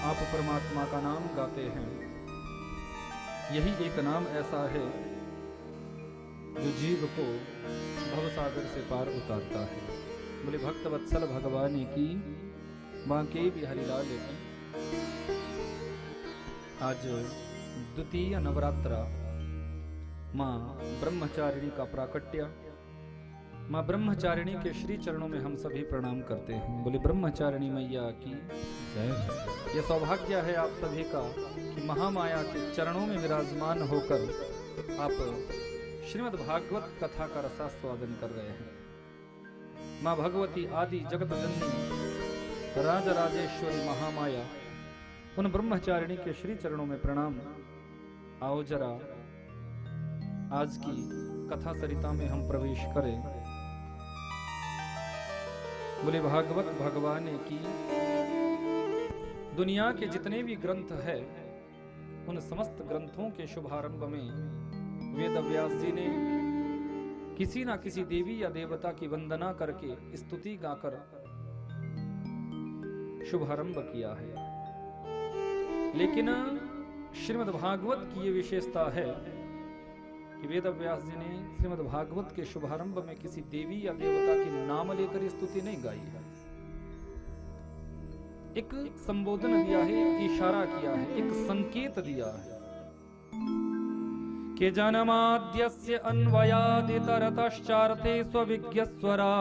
आप परमात्मा का नाम गाते हैं। यही एक नाम ऐसा है जो जीव को भवसागर से पार उतारता है। बोले भक्त वत्सल भगवान की बांके बिहारी लाल की। आज द्वितीय नवरात्रा माँ ब्रह्मचारिणी का प्राकट्य। माँ ब्रह्मचारिणी के श्री चरणों में हम सभी प्रणाम करते हैं। बोले ब्रह्मचारिणी मैया की जय। यह सौभाग्य है आप सभी का कि महामाया के चरणों में विराजमान होकर आप श्रीमद् भागवत कथा का रसास्वादन कर रहे हैं। माँ भगवती आदि जगत जननी राज राजेश्वरी महामाया उन ब्रह्मचारिणी के श्री चरणों में प्रणाम। आओ जरा आज की कथा सरिता में हम प्रवेश करें। बोले भागवत भगवान की। दुनिया के जितने भी ग्रंथ है उन समस्त ग्रंथों के शुभारंभ में वेद व्यास जी ने किसी ना किसी देवी या देवता की वंदना करके स्तुति गाकर शुभारंभ किया है। लेकिन श्रीमद् भागवत की ये विशेषता है कि वेद व्यास जी ने श्रीमद् भागवत के शुभारंभ में किसी देवी या देवता के नाम लेकर स्तुति नहीं गाई है। एक संबोधन दिया है, एक इशारा किया है, एक संकेत दिया है कि जन्माद्यस्य अन्वयादितरतश्चार्थे स्वविज्ञस्वरा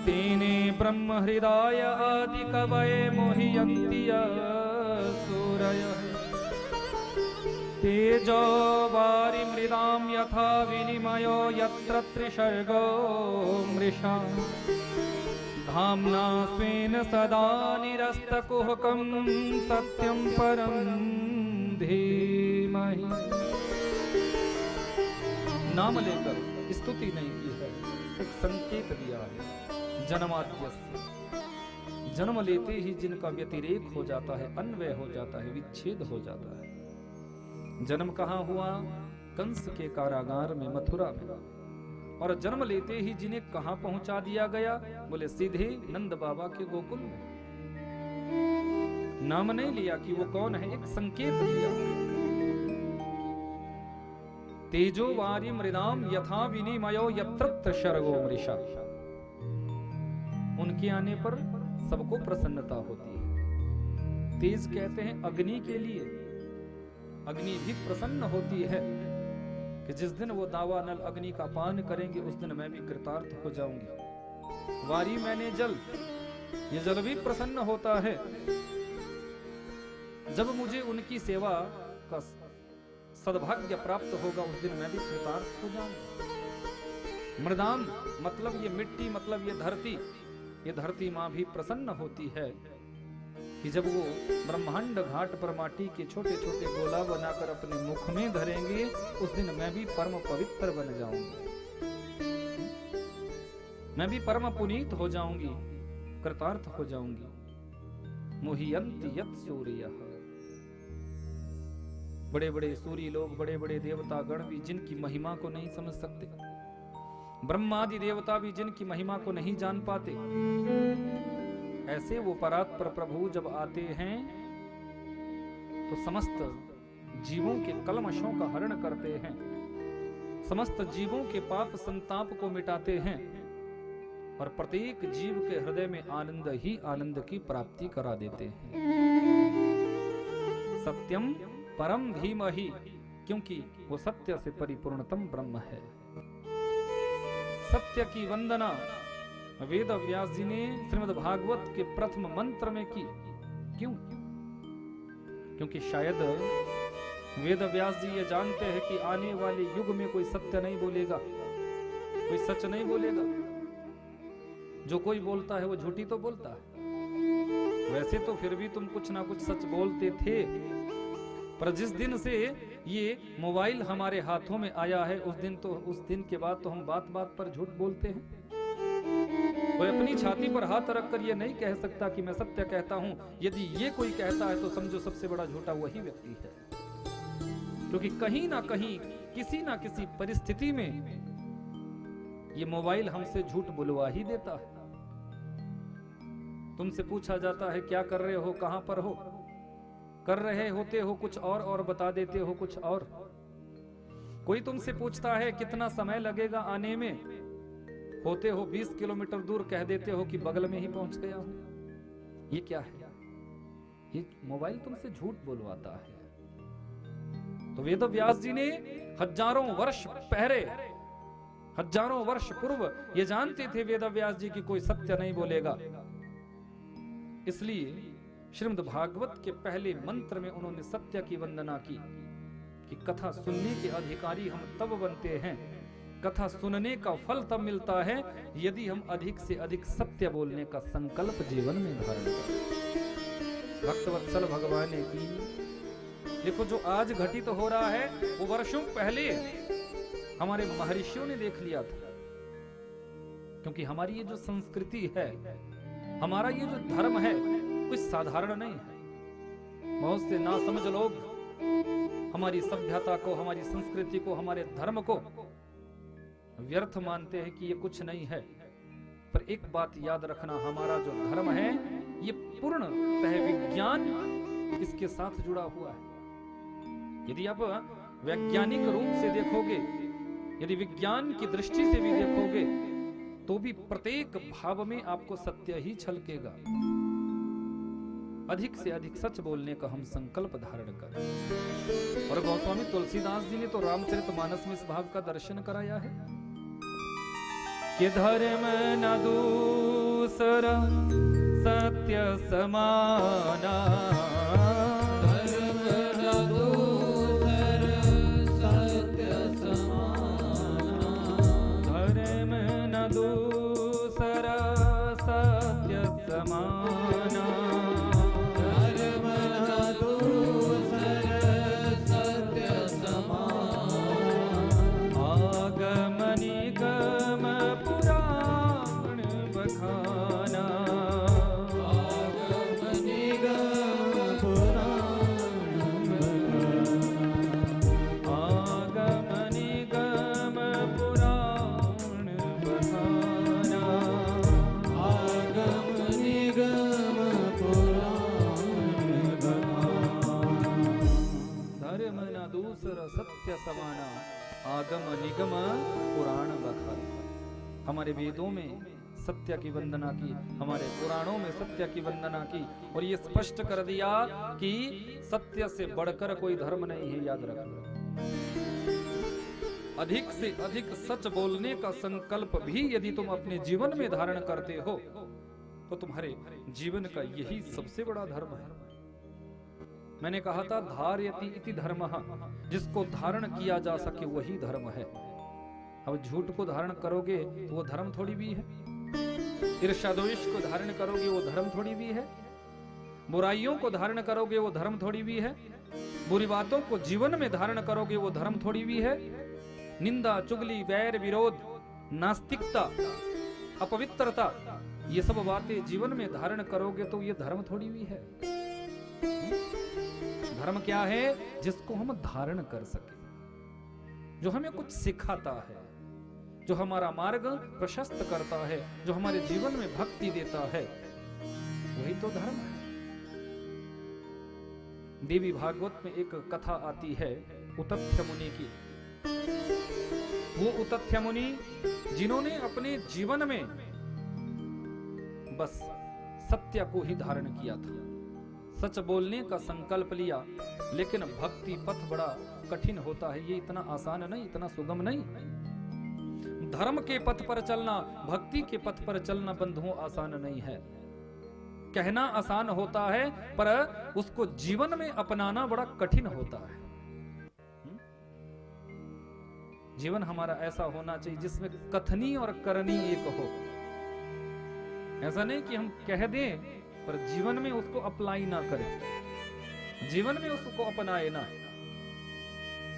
तेने ब्रह्म हृदय आदि कवये मोहयन्ति सूरयः तेजो वारि मृदां यथा विनिमयो यत्र त्रिसर्गो मृषा धाम्ना स्वेन सदा निरस्तकुहकं सत्यं परं धीमहि। नाम लेकर स्तुति नहीं की है, एक संकेत दिया है। जन्माद्यस्य, जन्म लेते ही जिनका व्यतिरेक हो जाता है, अन्वय हो जाता है, विच्छेद हो जाता है। जन्म कहाँ हुआ? कंस के कारागार में, मथुरा में। और जन्म लेते ही जिन्हें कहां पहुंचा दिया गया? बोले सीधे नंद बाबा के गोकुल में। नाम नहीं लिया कि वो कौन है, एक संकेत दिया। तेजो वारी मृदाम यथा विनिमयो यत्र शर्गो मृषा। उनके आने पर सबको प्रसन्नता होती है। तेज कहते हैं अग्नि के लिए। अग्नि भी प्रसन्न होती है कि जिस दिन वो दावानल अग्नि का पान करेंगे उस दिन मैं भी कृतार्थ हो जाऊंगी। वारी मैंने जल, ये जल भी प्रसन्न होता है जब मुझे उनकी सेवा का सद्भाग्य प्राप्त होगा, उस दिन मैं भी कृतार्थ हो जाऊंगा। मृदाम मतलब ये मिट्टी, मतलब ये धरती माँ भी प्रसन्न होती है कि जब वो ब्रह्मांड घाट पर माटी के छोटे छोटे गोला बनाकर अपने मुख में धरेंगे, उस दिन मैं भी परम पवित्र बन जाऊंगी, मैं भी परम पुनीत हो जाऊंगी, कृतार्थ हो जाऊंगी। मोहियन्ति यत् सूर्यः। बड़े बड़े सूर्य लोग, बड़े बड़े देवता गण भी जिनकी महिमा को नहीं समझ सकते, ब्रह्मादि देवता भी जिनकी महिमा को नहीं जान पाते, ऐसे वो परात्पर प्रभु जब आते हैं तो समस्त जीवों के कलमशों का हरण करते हैं, समस्त जीवों के पाप संताप को मिटाते हैं और प्रत्येक जीव के हृदय में आनंद ही आनंद की प्राप्ति करा देते हैं। सत्यम परम धीमहि, क्योंकि वो सत्य से परिपूर्णतम ब्रह्म है। सत्य की वंदना वेद व्यास जी ने श्रीमद् भागवत के प्रथम मंत्र में की। क्यों? क्योंकि शायद वेद व्यास जी ये जानते हैं कि आने वाले युग में कोई सत्य नहीं बोलेगा, कोई सच नहीं बोलेगा। जो कोई बोलता है वो झूठी तो बोलता है। वैसे तो फिर भी तुम कुछ ना कुछ सच बोलते थे, पर जिस दिन से ये मोबाइल हमारे हाथों में आया है उस दिन के बाद तो हम बात बात पर झूठ बोलते हैं। कोई अपनी छाती पर हाथ रखकर ये नहीं कह सकता कि मैं सत्य कहता हूं। यदि ये कोई कहता है तो समझो सबसे बड़ा झूठा वही व्यक्ति है, क्योंकि कहीं ना कहीं किसी ना किसी परिस्थिति में ये मोबाइल हमसे झूठ बुलवा ही देता है। तुमसे पूछा जाता है क्या कर रहे हो, कहां पर हो, कर रहे होते हो कुछ और बता देते हो कुछ और। कोई तुमसे पूछता है कितना समय लगेगा आने में, होते हो 20 किलोमीटर दूर, कह देते हो कि बगल में ही पहुंच गया हूं। ये क्या है? ये मोबाइल तुमसे झूठ बोलवाता है। तो वेद व्यास जी ने हजारों वर्ष पहले, हजारों वर्ष पूर्व ये जानते थे वेद व्यास जी की कोई सत्य नहीं बोलेगा, इसलिए श्रीमद् भागवत के पहले मंत्र में उन्होंने सत्य की वंदना की कि कथा सुनने के अधिकारी हम तब बनते हैं, कथा सुनने का फल तब मिलता है यदि हम अधिक से अधिक सत्य बोलने का संकल्प जीवन में धारण करें। भक्तवत्सल भगवान ने की, देखो जो आज घटित हो रहा है वो वर्षों पहले हमारे महर्षियों ने देख लिया था। क्योंकि हमारी ये जो संस्कृति है, हमारा ये जो धर्म है, कुछ साधारण नहीं है। बहुत से नासमझ लोग हमारी सभ्यता को, हमारी संस्कृति को, हमारे धर्म को व्यर्थ मानते हैं कि ये कुछ नहीं है। पर एक बात याद रखना, हमारा जो धर्म है ये पूर्णतः विज्ञान इसके साथ जुड़ा हुआ है। यदि आप वैज्ञानिक रूप से देखोगे, यदि विज्ञान की दृष्टि से भी देखोगे, तो भी प्रत्येक भाव में आपको सत्य ही छलकेगा। अधिक से अधिक सच बोलने का हम संकल्प धारण करें। और गोस्वामी तुलसीदास जी ने तो रामचरितमानस में इस भाव का दर्शन कराया है कि धर्म न दूसरा सत्य समाना, धर्म न दूसरा सत्य समाना, धर्म न दूसरा सत्य समाना, धर्म न दूसरा सत्य समाना, आगम निगम पुराण बखाना, आगम निगम पुराण बखाना, आगम निगम पुराण बखाना, आगम निगम पुराण बखाना, धर्म न दूसरा सत्य समाना, आगम निगम पुराण बखाना। हमारे वेदों में सत्य की वंदना की, हमारे पुराणों में सत्य की वंदना की, और ये स्पष्ट कर दिया कि सत्य से बढ़कर कोई धर्म नहीं है। याद रखना, अधिक से अधिक सच बोलने का संकल्प भी यदि तुम अपने जीवन में धारण करते हो तो तुम्हारे जीवन का यही सबसे बड़ा धर्म है। मैंने कहा था धार्यति इति धर्मः, जिसको धारण किया जा सके वही धर्म है। अब झूठ को धारण करोगे तो वो धर्म थोड़ी भी है, ईर्ष्या द्वेष को धारण करोगे वो धर्म थोड़ी भी है, बुराइयों को धारण करोगे वो धर्म थोड़ी भी है, बुरी बातों को जीवन में धारण करोगे वो धर्म थोड़ी भी है, निंदा चुगली वैर विरोध नास्तिकता अपवित्रता ये सब बातें जीवन में धारण करोगे तो ये धर्म थोड़ी भी है। धर्म क्या है? जिसको हम धारण कर सके, जो हमें कुछ सिखाता है, जो हमारा मार्ग प्रशस्त करता है, जो हमारे जीवन में भक्ति देता है, वही तो धर्म है। देवी भागवत में एक कथा आती है उतथ्य मुनि की। वो उतथ्य मुनि जिन्होंने अपने जीवन में बस सत्य को ही धारण किया था, सच बोलने का संकल्प लिया, लेकिन भक्ति पथ बड़ा कठिन होता है। ये इतना आसान नहीं, इतना सुगम नहीं। धर्म के पथ पर चलना, भक्ति के पथ पर चलना बंधुओं आसान नहीं है। कहना आसान होता है पर उसको जीवन में अपनाना बड़ा कठिन होता है। जीवन हमारा ऐसा होना चाहिए जिसमें कथनी और करनी एक हो। ऐसा नहीं कि हम कह दें पर जीवन में उसको अप्लाई ना करें, जीवन में उसको अपनाए ना।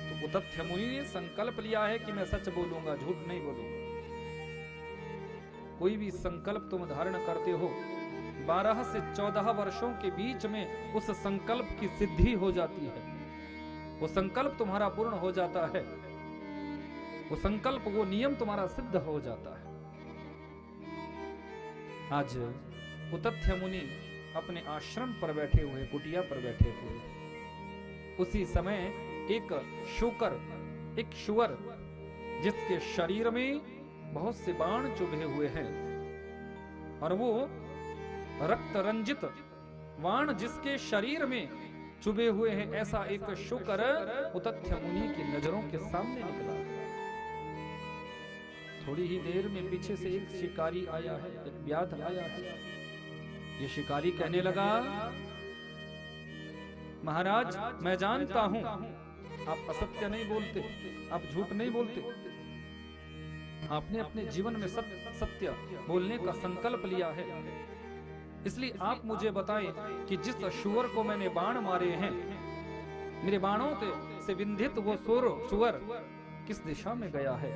तो उतथ्य मुनि ने संकल्प लिया है कि मैं सच बोलूंगा, झूठ नहीं बोलूंगा। कोई भी संकल्प तुम धारण करते हो, 12 से 14 वर्षों के बीच में उस संकल्प की सिद्धि हो जाती है। वो संकल्प तुम्हारा पूर्ण हो जाता है, वो संकल्प, वो नियम तुम्हारा सिद्ध हो जाता है। आज उतथ्य मुनि अपने आश्रम पर बैठे हुए, कुटिया पर बैठे हुए, उसी समय एक शुअर जिसके शरीर में बहुत से बाण चुभे हुए हैं और वो रक्त रंजित बाण जिसके शरीर में चुभे हुए हैं, ऐसा एक शुकर उतथ्य मुनि की नजरों के सामने निकला। थोड़ी ही देर में पीछे से एक शिकारी आया है, एक व्याध आया है। ये शिकारी कहने लगा, महाराज मैं जानता हूं आप असत्य नहीं बोलते, आप झूठ नहीं बोलते, आपने अपने जीवन में सत्य बोलने का संकल्प लिया है, इसलिए आप मुझे बताएं कि जिस शुअर को मैंने बाण मारे हैं, मेरे बाणों से विंधित वो शुअर किस दिशा में गया है,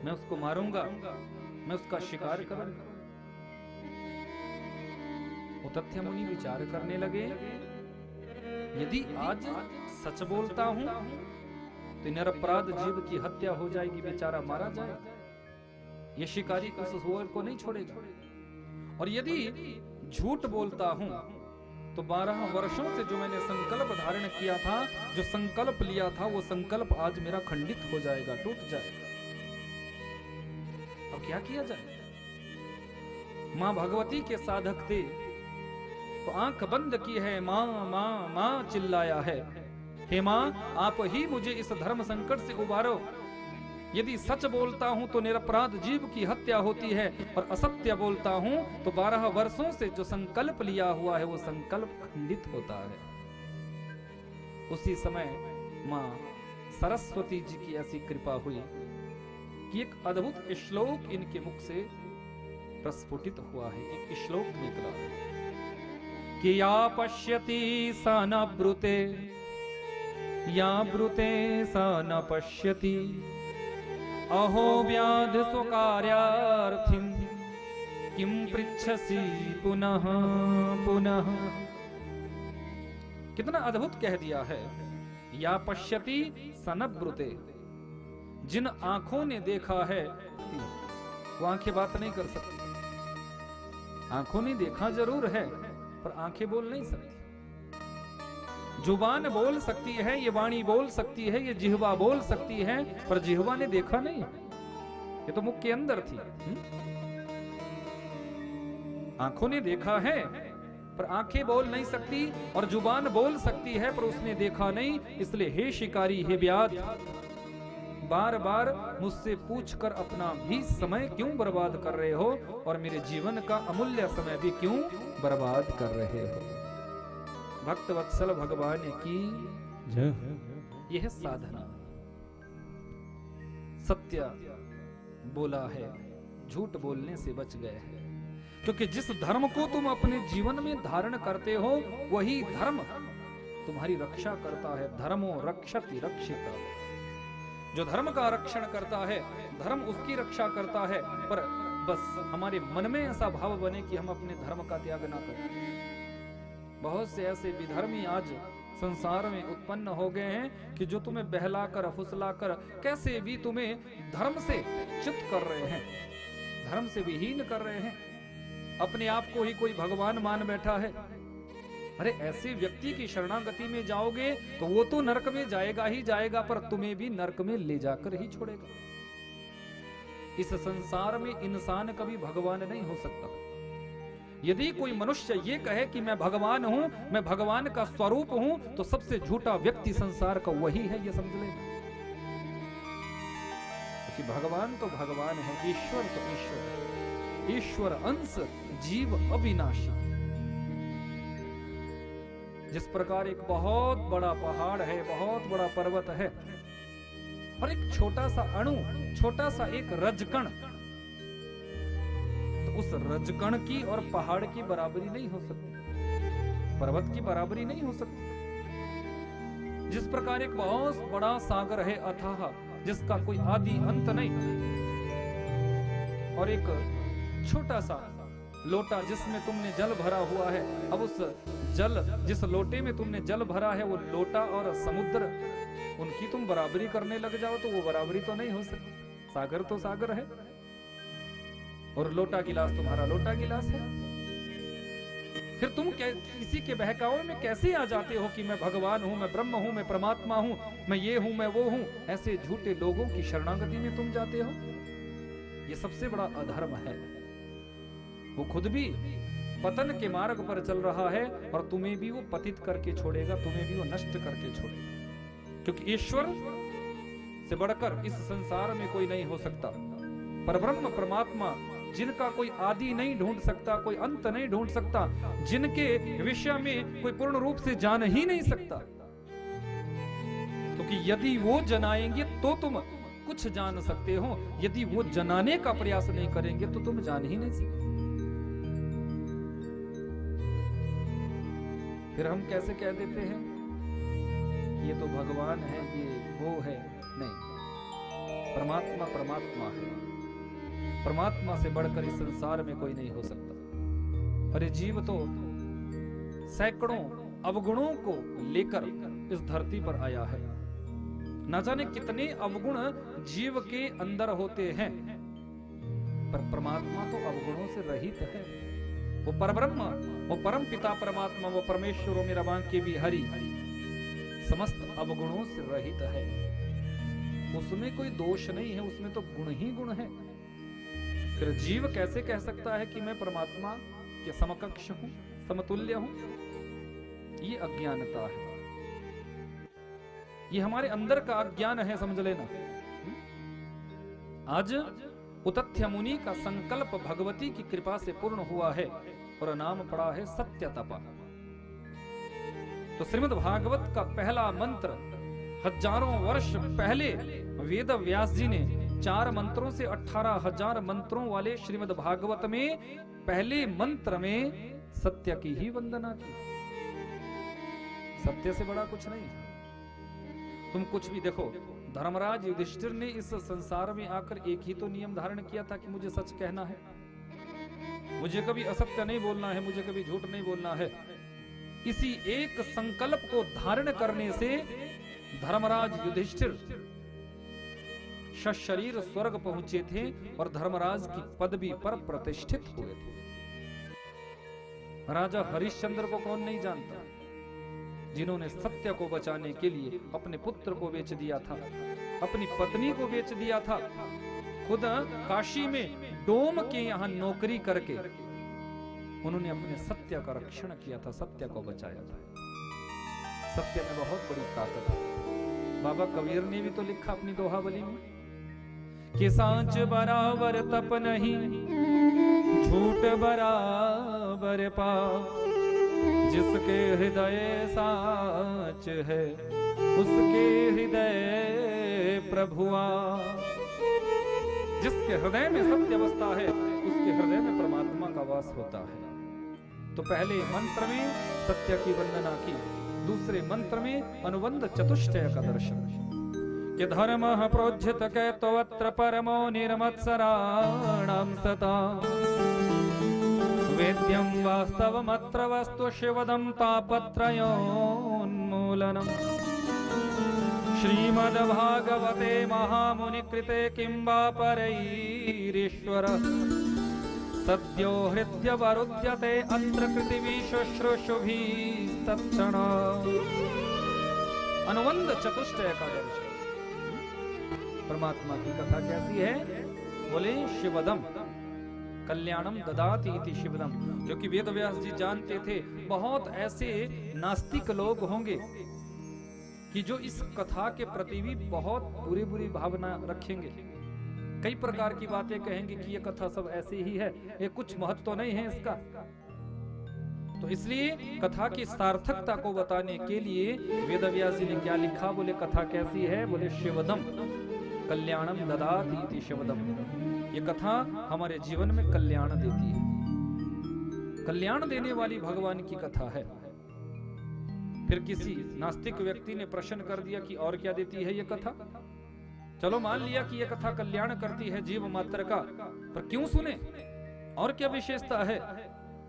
मैं उसको मारूंगा, मैं उसका शिकार करूंगा। उतथ्य मुनि विचार करने लगे, यदि आज सच बोलता हूं तो निरपराध जीव की हत्या हो जाएगी, बेचारा मारा जाएगा, ये शिकारी उस शुअर को नहीं छोड़ेगा। और यदि झूठ बोलता हूं तो 12 वर्षों से जो मैंने संकल्प धारण किया था, जो संकल्प लिया था, वो संकल्प आज मेरा खंडित हो जाएगा, टूट जाएगा। अब क्या किया जाए? मां भगवती के साधक थे तो आंख बंद की है, मां मां मां चिल्लाया है, हे मां आप ही मुझे इस धर्म संकट से उबारो। यदि सच बोलता हूं तो निरपराध जीव की हत्या होती है, और असत्य बोलता हूं तो 12 वर्षों से जो संकल्प लिया हुआ है वो संकल्प खंडित होता है। उसी समय मां सरस्वती जी की ऐसी कृपा हुई कि एक अद्भुत श्लोक इनके मुख से प्रस्फुटित हुआ है। एक श्लोक निकला कि या पश्यति सा न ब्रूते, या ब्रूते सा न पश्यति, अहो व्याध स्वकार्यार्थिं किं पृच्छसि पुनः पुनः। कितना अद्भुत कह दिया है। या पश्यति स न ब्रूते, जिन आंखों ने देखा है वो आंखें बात नहीं कर सकती। आंखों ने देखा जरूर है पर आंखें बोल नहीं सकती। जुबान बोल सकती है, ये वाणी बोल सकती है, ये जिह्वा बोल सकती है, पर जिह्वा ने देखा नहीं है, ये तो मुख के अंदर थी। आंखों ने देखा है पर आंखें बोल नहीं सकती, और जुबान बोल सकती है पर उसने देखा नहीं। इसलिए हे शिकारी, हे व्याध, बार बार मुझसे पूछकर अपना भी समय क्यों बर्बाद कर रहे हो, और मेरे जीवन का अमूल्य समय भी क्यों बर्बाद कर रहे हो। भक्त वत्सल भगवान की जय। यह साधना, सत्य बोला है, झूठ बोलने से बच गए हैं। क्योंकि जिस धर्म को तुम अपने जीवन में धारण करते हो वही धर्म तुम्हारी रक्षा करता है। धर्मो रक्षति रक्षिता, जो धर्म का रक्षण करता है धर्म उसकी रक्षा करता है। पर बस हमारे मन में ऐसा भाव बने कि हम अपने धर्म का त्याग ना करें। बहुत से ऐसे विधर्मी आज संसार में उत्पन्न हो गए हैं कि जो तुम्हें बहलाकर फुसलाकर कैसे भी तुम्हें धर्म से च्युत कर रहे हैं, धर्म से विहीन कर रहे हैं। अपने आप को ही कोई भगवान मान बैठा है। अरे ऐसे व्यक्ति की शरणागति में जाओगे तो वो तो नरक में जाएगा ही जाएगा, पर तुम्हें भी नरक में ले जाकर ही छोड़ेगा। इस संसार में इंसान कभी भगवान नहीं हो सकता। यदि कोई मनुष्य ये कहे कि मैं भगवान हूं, मैं भगवान का स्वरूप हूं, तो सबसे झूठा व्यक्ति संसार का वही है, ये समझ लेना। कि भगवान तो भगवान है, ईश्वर तो ईश्वर है। ईश्वर अंश, जीव अविनाशी। जिस प्रकार एक बहुत बड़ा पहाड़ है, बहुत बड़ा पर्वत है, और एक छोटा सा अणु, छोटा सा एक रजकण, तो उस रजकण की और पहाड़ की बराबरी नहीं हो सकती, पर्वत की बराबरी नहीं हो सकती। जिस प्रकार एक बहुत बड़ा सागर है अथाह, जिसका कोई आदि अंत नहीं, और एक छोटा सा लोटा जिसमें तुमने जल भरा हुआ है, अब उस जल, जिस लोटे में तुमने जल भरा है, वो लोटा और समुद्र, उनकी तुम बराबरी करने लग जाओ तो वो बराबरी तो नहीं हो सकती। सागर तो सागर है और लोटा गिलास तुम्हारा लोटा गिलास है। फिर तुम किसी के बहकावे में कैसे आ जाते हो कि मैं भगवान हूं, मैं ब्रह्म हूं, मैं परमात्मा हूं, मैं ये हूं, मैं वो हूं। ऐसे झूठे लोगों की शरणागति में तुम जाते हो। ये सबसे बड़ा अधर्म है। वो खुद भी पतन के मार्ग पर चल रहा है और तुम्हें भी वो पतित करके छोड़ेगा, तुम्हें भी वो नष्ट करके छोड़ेगा। क्योंकि ईश्वर से बढ़कर इस संसार में कोई नहीं हो सकता। परब्रह्म परमात्मा जिनका कोई आदि नहीं ढूंढ सकता, कोई अंत नहीं ढूंढ सकता, जिनके विषय में कोई पूर्ण रूप से जान ही नहीं सकता, क्योंकि यदि वो जनाएंगे तो तुम कुछ जान सकते हो, यदि वो जनाने का प्रयास नहीं करेंगे तो तुम जान ही नहीं सकते। फिर हम कैसे कह देते हैं ये तो भगवान है, ये वो है। नहीं, परमात्मा परमात्मा है। परमात्मा से बढ़कर इस संसार में कोई नहीं हो सकता। अरे जीव तो सैकड़ों अवगुणों को लेकर इस धरती पर आया है। न जाने कितने अवगुण जीव के अंदर होते हैं, पर परमात्मा तो अवगुणों से रहित है। वो परब्रह्म, वो परम पिता परमात्मा, वो परमेश्वर, मेरा बांके भी हरि समस्त अवगुणों से रहित है। उसमें कोई दोष नहीं है, उसमें तो गुण ही गुण है। फिर जीव कैसे कह सकता है कि मैं परमात्मा के समकक्ष हूं, समतुल्य हूं? ये अज्ञानता है, ये हमारे अंदर का अज्ञान है, समझ लेना। आज उतथ्य मुनि का संकल्प भगवती की कृपा से पूर्ण हुआ है और नाम पड़ा है सत्य तपा। तो श्रीमद् भागवत का पहला मंत्र हजारों वर्ष पहले वेद व्यास जी ने 4 मंत्रों से 18,000 मंत्रों वाले श्रीमद् भागवत में पहले मंत्र में सत्य की ही वंदना की। सत्य से बड़ा कुछ नहीं। तुम कुछ भी देखो, धर्मराज युधिष्ठिर ने इस संसार में आकर एक ही तो नियम धारण किया था कि मुझे सच कहना है, मुझे कभी असत्य नहीं बोलना है, मुझे कभी झूठ नहीं बोलना है। इसी एक संकल्प को धारण करने से धर्मराज युधिष्ठिर शरीर स्वर्ग पहुंचे थे और धर्मराज की पदवी पर प्रतिष्ठित हुए थे। राजा हरिश्चंद्र को कौन नहीं जानता, जिन्होंने सत्य को बचाने के लिए अपने पुत्र को बेच दिया था, अपनी पत्नी को बेच दिया था, खुद काशी में डोम के यहां नौकरी करके उन्होंने अपने सत्य का रक्षण किया था, सत्य को बचाया था। सत्य में बहुत बड़ी ताकत है। बाबा कबीर ने भी तो लिखा अपनी दोहावली में कि सांच बराबर तप नहीं, झूठ बराबर पाप, जिसके हृदय साच है उसके हृदय प्रभुआ। जिसके हृदय में सत्य बसता है उसके हृदय में परमात्मा का वास होता है। तो पहले मंत्र में सत्य की वंदना की, दूसरे मंत्र में अनुबंध चतुष्टय का दर्शन कि धर्म प्रोज्झित कैतवत्र परमो निर्मत्सराणां सता वेद्यं वास्तवमत्र वस्तु शिवदं तापत्रयोन्मूलनम्। श्रीमद्भागवते महामुनिकृते किं वा परैरीश्वर सद्यो हृद्यवरुध्यते अत्र पृथिवी शुश्रूषुभिस्तत्क्षण। अनुबंध चतुष्टय का दर्शन। परमात्मा की कथा कैसी है? बोले शिवदम कल्याणम ददाति इति शिवदम। क्योंकि वेद व्यास जी जानते थे बहुत ऐसे नास्तिक लोग होंगे कि जो इस कथा के प्रति भी बहुत बुरी बुरी भावना रखेंगे, कई प्रकार की बातें कहेंगे कि ये कथा सब ऐसी ही है, ये कुछ महत्व तो नहीं है इसका। तो इसलिए कथा की सार्थकता को बताने के लिए वेद व्यास जी ने क्या लिखा? बोले कथा कैसी है? बोले शिवदम कल्याणम ददाति इति शिवदम। ये कथा हमारे जीवन में कल्याण देती है, कल्याण देने वाली भगवान की कथा है। फिर किसी नास्तिक व्यक्ति ने प्रश्न कर दिया कि और क्या देती है ये कथा? चलो मान लिया कि ये कथा कल्याण करती है जीव मात्र का, पर क्यों सुने? और क्या विशेषता है?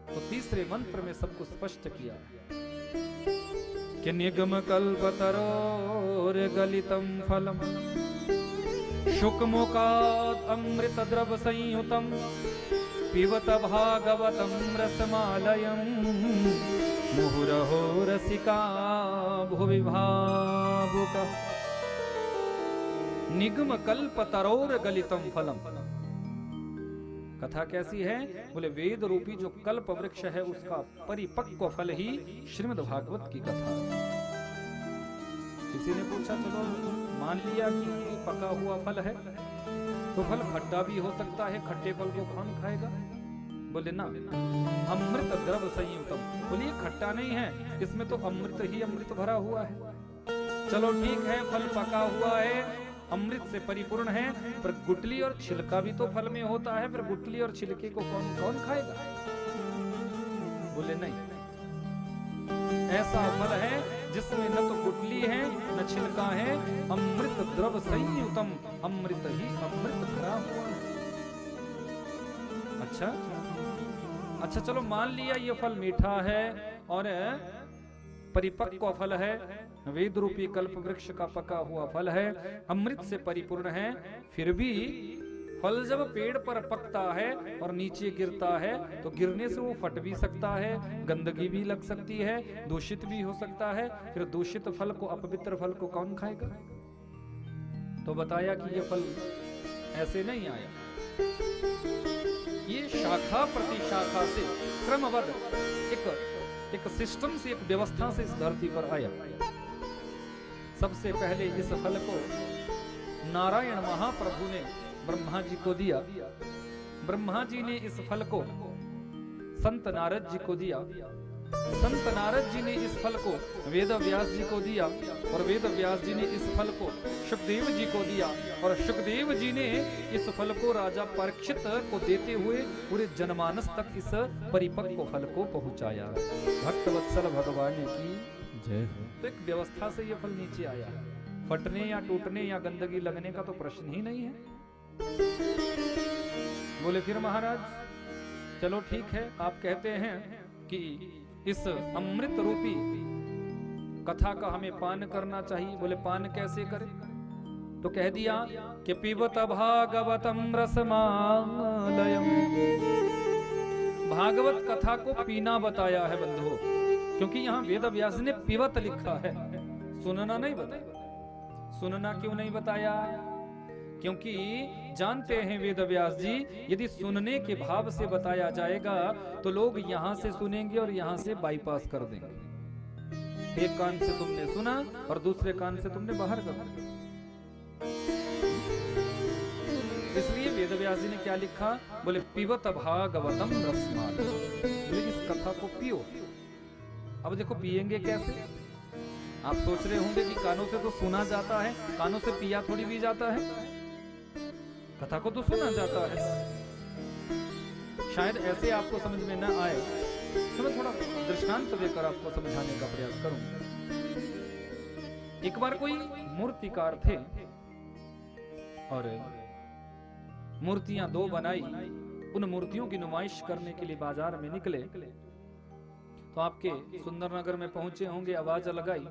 तो तीसरे मंत्र में सबको स्पष्ट किया कि निगम कल्पतरोर गलितम फलम शुकमुखात् अमृत द्रव संयुतम पिबत भागवतं रसमालयं मुहुरहो रसिका भुवि भावुकः निगम कल्प तरोर गलितम फलम। कथा कैसी है? बोले वेद रूपी जो कल्प वृक्ष है उसका परिपक्व फल ही श्रीमद् भागवत की कथा। किसी ने पूछा चलो मान लिया कि पका हुआ फल है तो फल खट्टा भी हो सकता है, खट्टे फल को कौन खाएगा? बोले ना, अमृत द्रव संयुतम। बोलिए खट्टा नहीं है, इसमें तो अमृत ही अमृत भरा हुआ है। चलो ठीक है, फल पका हुआ है, अमृत से परिपूर्ण है, पर गुठली और छिलका भी तो फल में होता है, फिर गुठली और छिलके को कौन कौन खाएगा? बोले नहीं, ऐसा फल है जिसमें न तो गुठली है न छिलका है, अमृत द्रव संयुतम, अमृत ही अमृत भरा हुआ है। अच्छा चलो मान लिया ये फल मीठा है और परिपक्व फल है, वेद रूपी कल्प वृक्ष का पका हुआ फल है, अमृत से परिपूर्ण है, फिर भी फल जब पेड़ पर पकता है और नीचे गिरता है तो गिरने से वो फट भी सकता है, गंदगी भी लग सकती है, दूषित भी हो सकता है। फिर दूषित फल को, अपवित्र फल को कौन खाएगा? तो बताया कि ये फल ऐसे नहीं आया, ये शाखा प्रति शाखा से क्रमबद्ध एक सिस्टम से, एक व्यवस्था से इस धरती पर आया। सबसे पहले इस फल को नारायण महाप्रभु ने ब्रह्मा जी को दिया। ब्रह्मा जी ने इस फल को संत नारद जी को दिया। संत नारद जी ने इस फल को वेद व्यास जी को दिया और वेद व्यास जी ने इस फल को शुकदेव जी को दिया और शुकदेव जी ने इस फल को राजा परीक्षित को देते हुए पूरे जनमानस तक इस परिपक्व फल को पहुंचाया। भक्तवत्सल भगवान की जय हो। तो एक व्यवस्था से ये फल नीचे आया, फटने या टूटने या गंदगी लगने का तो प्रश्न ही नहीं है। बोले फिर महाराज चलो ठीक है, आप कहते हैं कि इस अमृत रूपी कथा का हमें पान करना चाहिए। बोले पान कैसे करें? तो कह दिया कि पिबत भागवतम रसमालयम। भागवत कथा को पीना बताया है बंधुओं, क्योंकि यहाँ वेद व्यास ने पिबत लिखा है, सुनना नहीं बताया। सुनना क्यों नहीं बताया? क्योंकि जानते हैं वेद व्यास जी, यदि सुनने के भाव से बताया जाएगा तो लोग यहां से सुनेंगे और यहां से बाईपास कर देंगे। एक कान से तुमने सुना और दूसरे कान से तुमने बाहर कर दिया। इसलिए वेद व्यास जी ने क्या लिखा? बोले पिबत भागवतम रसमालयम। इस कथा को पियो। अब देखो पिएंगे कैसे? आप सोच रहे होंगे कि कानों से तो सुना जाता है, कानों से पिया थोड़ी भी जाता है, कथा को तो सुना जाता है। शायद ऐसे आपको समझ में न आए तो मैं थोड़ा दृष्टांत देकर आपको समझाने का प्रयास करूंगा। एक बार कोई मूर्तिकार थे और मूर्तियां दो बनाई, उन मूर्तियों की नुमाइश करने के लिए बाजार में निकले तो आपके सुंदरनगर में पहुंचे होंगे, आवाज लगाई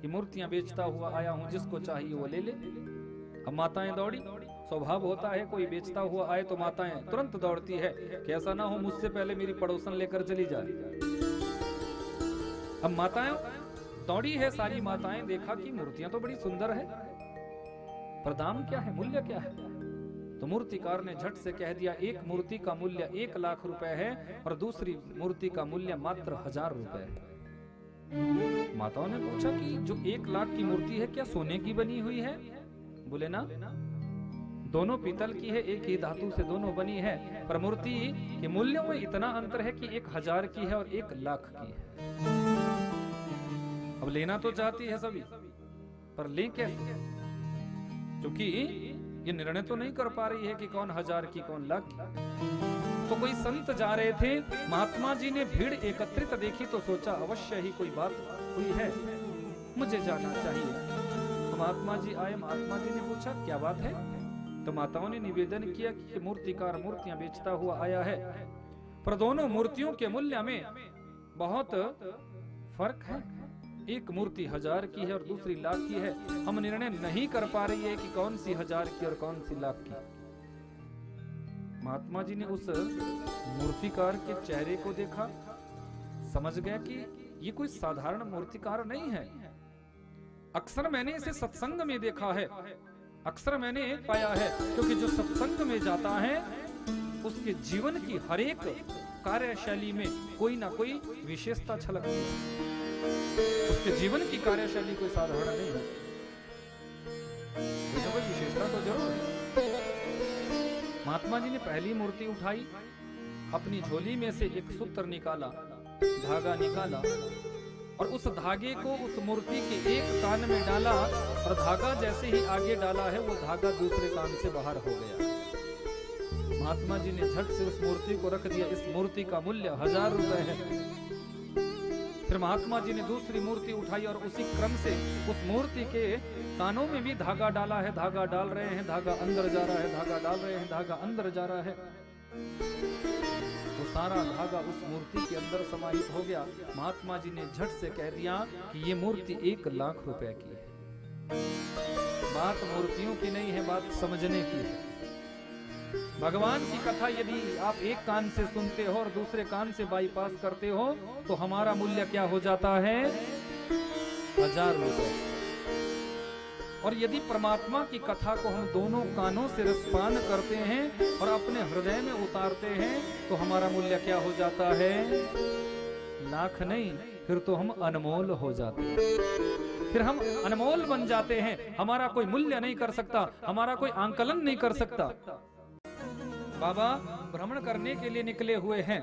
कि मूर्तियां बेचता हुआ आया हूं, जिसको चाहिए वो ले ले। अब माताएं दौड़ी, स्वभाव होता है कोई बेचता हुआ आए तो माताएं तुरंत दौड़ती है कि ऐसा ना हो मुझसे पहले मेरी पड़ोसन लेकर चली जाए। अब माताएं दौड़ी है, सारी माताएं, देखा कि मूर्तियां तो बड़ी सुंदर है, पर दाम क्या है, मूल्य क्या है? तो मूर्तिकार ने झट से कह दिया एक मूर्ति का मूल्य 1 लाख रुपए है और दूसरी मूर्ति का मूल्य मात्र 1000 रुपए है। माताओं ने पूछा कि जो 1 लाख की मूर्ति है क्या सोने की बनी हुई है? बोले ना, दोनों पीतल की है, एक ही धातु से दोनों बनी है, पर मूर्ति के मूल्यों में इतना अंतर है कि 1000 की है और 1 लाख की है। अब लेना तो चाहती है सभी, पर ले कैसे? क्योंकि ये निर्णय तो नहीं कर पा रही है कि कौन 1000 की कौन लाख की। तो कोई संत जा रहे थे, महात्मा जी ने भीड़ एकत्रित देखी तो सोचा अवश्य ही कोई बात हुई है, मुझे जाना चाहिए। तो महात्मा जी आए, महात्मा जी ने पूछा क्या बात है? तो माताओं ने निवेदन किया कि मूर्तिकार मूर्तियां बेचता हुआ आया है, पर दोनों मूर्तियों के मूल्य में बहुत फर्क है, एक मूर्ति 1000 की है और दूसरी लाख की है, हम निर्णय नहीं कर पा रही है कि कौन सी 1000 की और कौन सी लाख की। महात्मा जी ने उस मूर्तिकार के चेहरे को देखा, समझ गया कि ये कोई साधारण मूर्तिकार नहीं है। अक्सर मैंने इसे सत्संग में देखा है, अक्सर मैंने पाया है, क्योंकि जो सत्संग में जाता है उसके जीवन की हर एक कार्यशैली में कोई ना कोई विशेषता झलकती है। उसके जीवन की कार्यशैली कोई साधारण नहीं है, कोई विशेषता तो जरूर है। महात्मा जी ने पहली मूर्ति उठाई, अपनी झोली में से एक सूत्र निकाला, धागा निकाला और उस धागे को उस मूर्ति के एक कान में डाला और धागा जैसे ही आगे डाला है वो धागा दूसरे कान से बाहर हो गया। महात्मा जी ने झट से उस मूर्ति को रख दिया। इस मूर्ति का मूल्य 1000 रुपए है। फिर महात्मा जी ने दूसरी मूर्ति उठाई और उसी क्रम से उस मूर्ति के कानों में भी धागा डाला है। धागा डाल रहे हैं, धागा अंदर जा रहा है, धागा डाल रहे हैं, धागा अंदर जा रहा है। वो सारा धागा उस मूर्ति के अंदर समाहित हो गया। महात्मा जी ने झट से कह दिया कि ये मूर्ति 1 लाख रुपए की है। बात मूर्तियों की नहीं है, बात समझने की है। भगवान की कथा यदि आप एक कान से सुनते हो और दूसरे कान से बाईपास करते हो तो हमारा मूल्य क्या हो जाता है? 1000 रुपए। और यदि परमात्मा की कथा को हम दोनों कानों से रसपान करते हैं और अपने हृदय में उतारते हैं तो हमारा मूल्य क्या हो जाता है? लाख नहीं, फिर तो हम अनमोल हो जाते हैं। फिर हम अनमोल बन जाते हैं। हमारा कोई मूल्य नहीं कर सकता, हमारा कोई आंकलन नहीं कर सकता। बाबा भ्रमण करने के लिए निकले हुए हैं।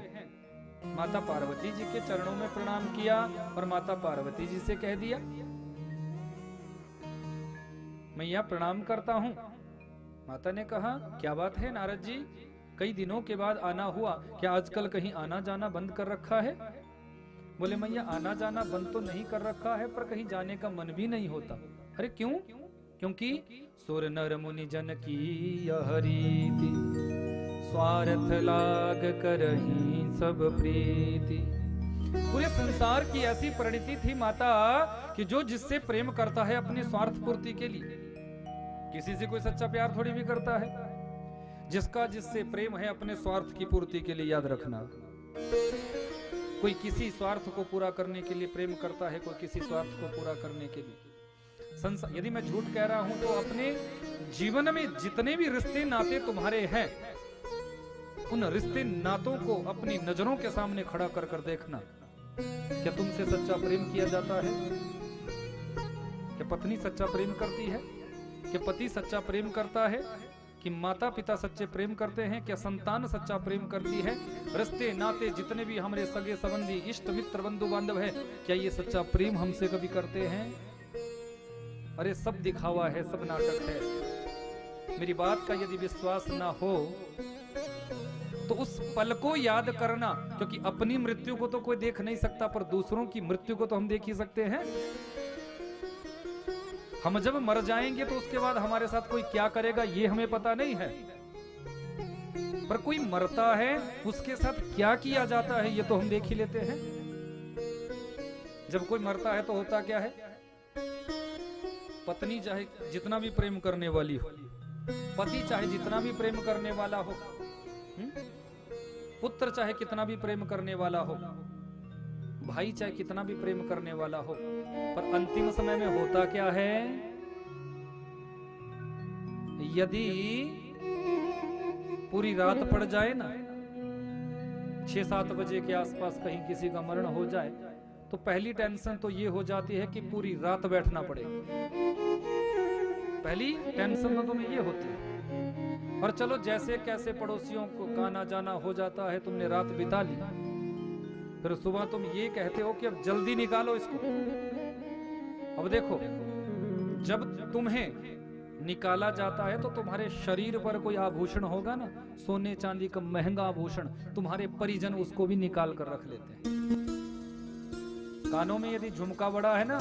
माता पार्वती जी के चरणों में प्रणाम किया और माता पार्वती जी से कह दिया, मैया प्रणाम करता हूं। माता ने कहा, क्या बात है नारद जी, कई दिनों के बाद आना हुआ, क्या आजकल कहीं आना जाना बंद कर रखा है? बोले मैया आना जाना बंद तो नहीं कर रखा है, पर कहीं जाने का मन भी नहीं होता। अरे क्यों? क्योंकि सुर नर मुनि जन की यह रीति, स्वार्थ लाग करहीं सब प्रीति। पूरे संसार की ऐसी परिणति थी माता कि जो जिससे प्रेम करता है अपनी स्वार्थ पूर्ति के लिए, किसी से कोई सच्चा प्यार थोड़ी भी करता है। जिसका जिससे प्रेम है अपने स्वार्थ की पूर्ति के लिए, याद रखना। कोई किसी स्वार्थ को पूरा करने के लिए प्रेम करता है, कोई किसी स्वार्थ को पूरा करने के लिए। यदि मैं झूठ कह रहा हूं तो अपने जीवन में जितने भी रिश्ते नाते तुम्हारे हैं, उन रिश्ते नातों को अपनी नजरों के सामने खड़ा कर कर देखना। क्या तुमसे सच्चा प्रेम किया जाता है? क्या पत्नी सच्चा प्रेम करती है? क्या पति सच्चा प्रेम करता है? कि माता पिता सच्चे प्रेम करते हैं? क्या संतान सच्चा प्रेम करती है? रिश्ते नाते जितने भी हमारे सगे संबंधी इष्ट मित्र बंधु बांधव है, क्या ये सच्चा प्रेम हमसे कभी करते हैं? अरे सब दिखावा है, सब नाटक है। मेरी बात का यदि विश्वास ना हो तो उस पल को याद करना, क्योंकि अपनी मृत्यु को तो कोई देख नहीं सकता, पर दूसरों की मृत्यु को तो हम देख ही सकते हैं। हम जब मर जाएंगे तो उसके बाद हमारे साथ कोई क्या करेगा ये हमें पता नहीं है, पर कोई मरता है उसके साथ क्या किया जाता है ये तो हम देख ही लेते हैं। जब कोई मरता है तो होता क्या है? पत्नी चाहे जितना भी प्रेम करने वाली हो, पति चाहे जितना भी प्रेम करने वाला हो, पुत्र चाहे कितना भी प्रेम करने वाला हो, भाई चाहे कितना भी प्रेम करने वाला हो, पर अंतिम समय में होता क्या है? यदि पूरी रात पड़ जाए ना, 6-7 बजे के आसपास कहीं किसी का मरण हो जाए, तो पहली टेंशन तो ये हो जाती है कि पूरी रात बैठना पड़ेगा। पहली टेंशन तो तुम्हें ये होती है। और चलो जैसे कैसे पड़ोसियों को आना जाना हो जाता है, तुमने रात बिता ली, फिर सुबह तुम ये कहते हो कि अब जल्दी निकालो इसको। अब देखो, जब तुम्हें निकाला जाता है तो तुम्हारे शरीर पर कोई आभूषण होगा ना, सोने चांदी का महंगा आभूषण, तुम्हारे परिजन उसको भी निकाल कर रख लेते हैं। कानों में यदि झुमका बड़ा है ना,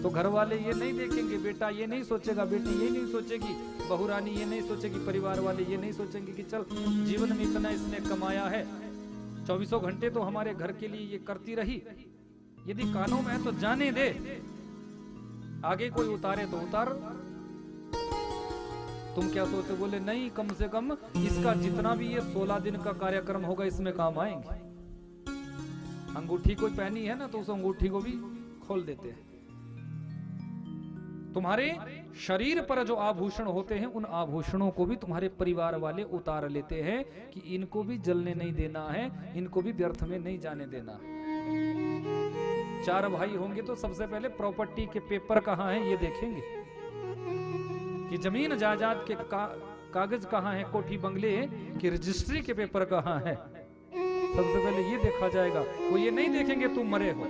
तो घर वाले ये नहीं देखेंगे, बेटा ये नहीं सोचेगा, बेटी ये नहीं सोचेगी, बहू रानी ये नहीं सोचेगी, परिवार वाले ये नहीं सोचेंगे कि चल जीवन में इतना इसने कमाया है, 24 घंटे तो हमारे घर के लिए ये करती रही। यदि कानों में है तो जाने दे, आगे कोई उतारे तो उतार। तुम क्या सोचते? बोले नहीं, कम से कम इसका जितना भी ये 16 दिन का कार्यक्रम होगा इसमें काम आएंगे। अंगूठी कोई पहनी है ना तो उस अंगूठी को भी खोल देते हैं। तुम्हारे शरीर पर जो आभूषण होते हैं उन आभूषणों को भी तुम्हारे परिवार वाले उतार लेते हैं कि इनको भी जलने नहीं देना है, इनको भी व्यर्थ में नहीं जाने देना है। 4 भाई होंगे तो सबसे पहले प्रॉपर्टी के पेपर कहाँ हैं ये देखेंगे कि जमीन जायदाद के कागज कहाँ हैं, कोठी बंगले की रजिस्ट्री के पेपर कहाँ हैं, सबसे पहले ये देखा जाएगा। वो ये नहीं देखेंगे तुम मरे हो,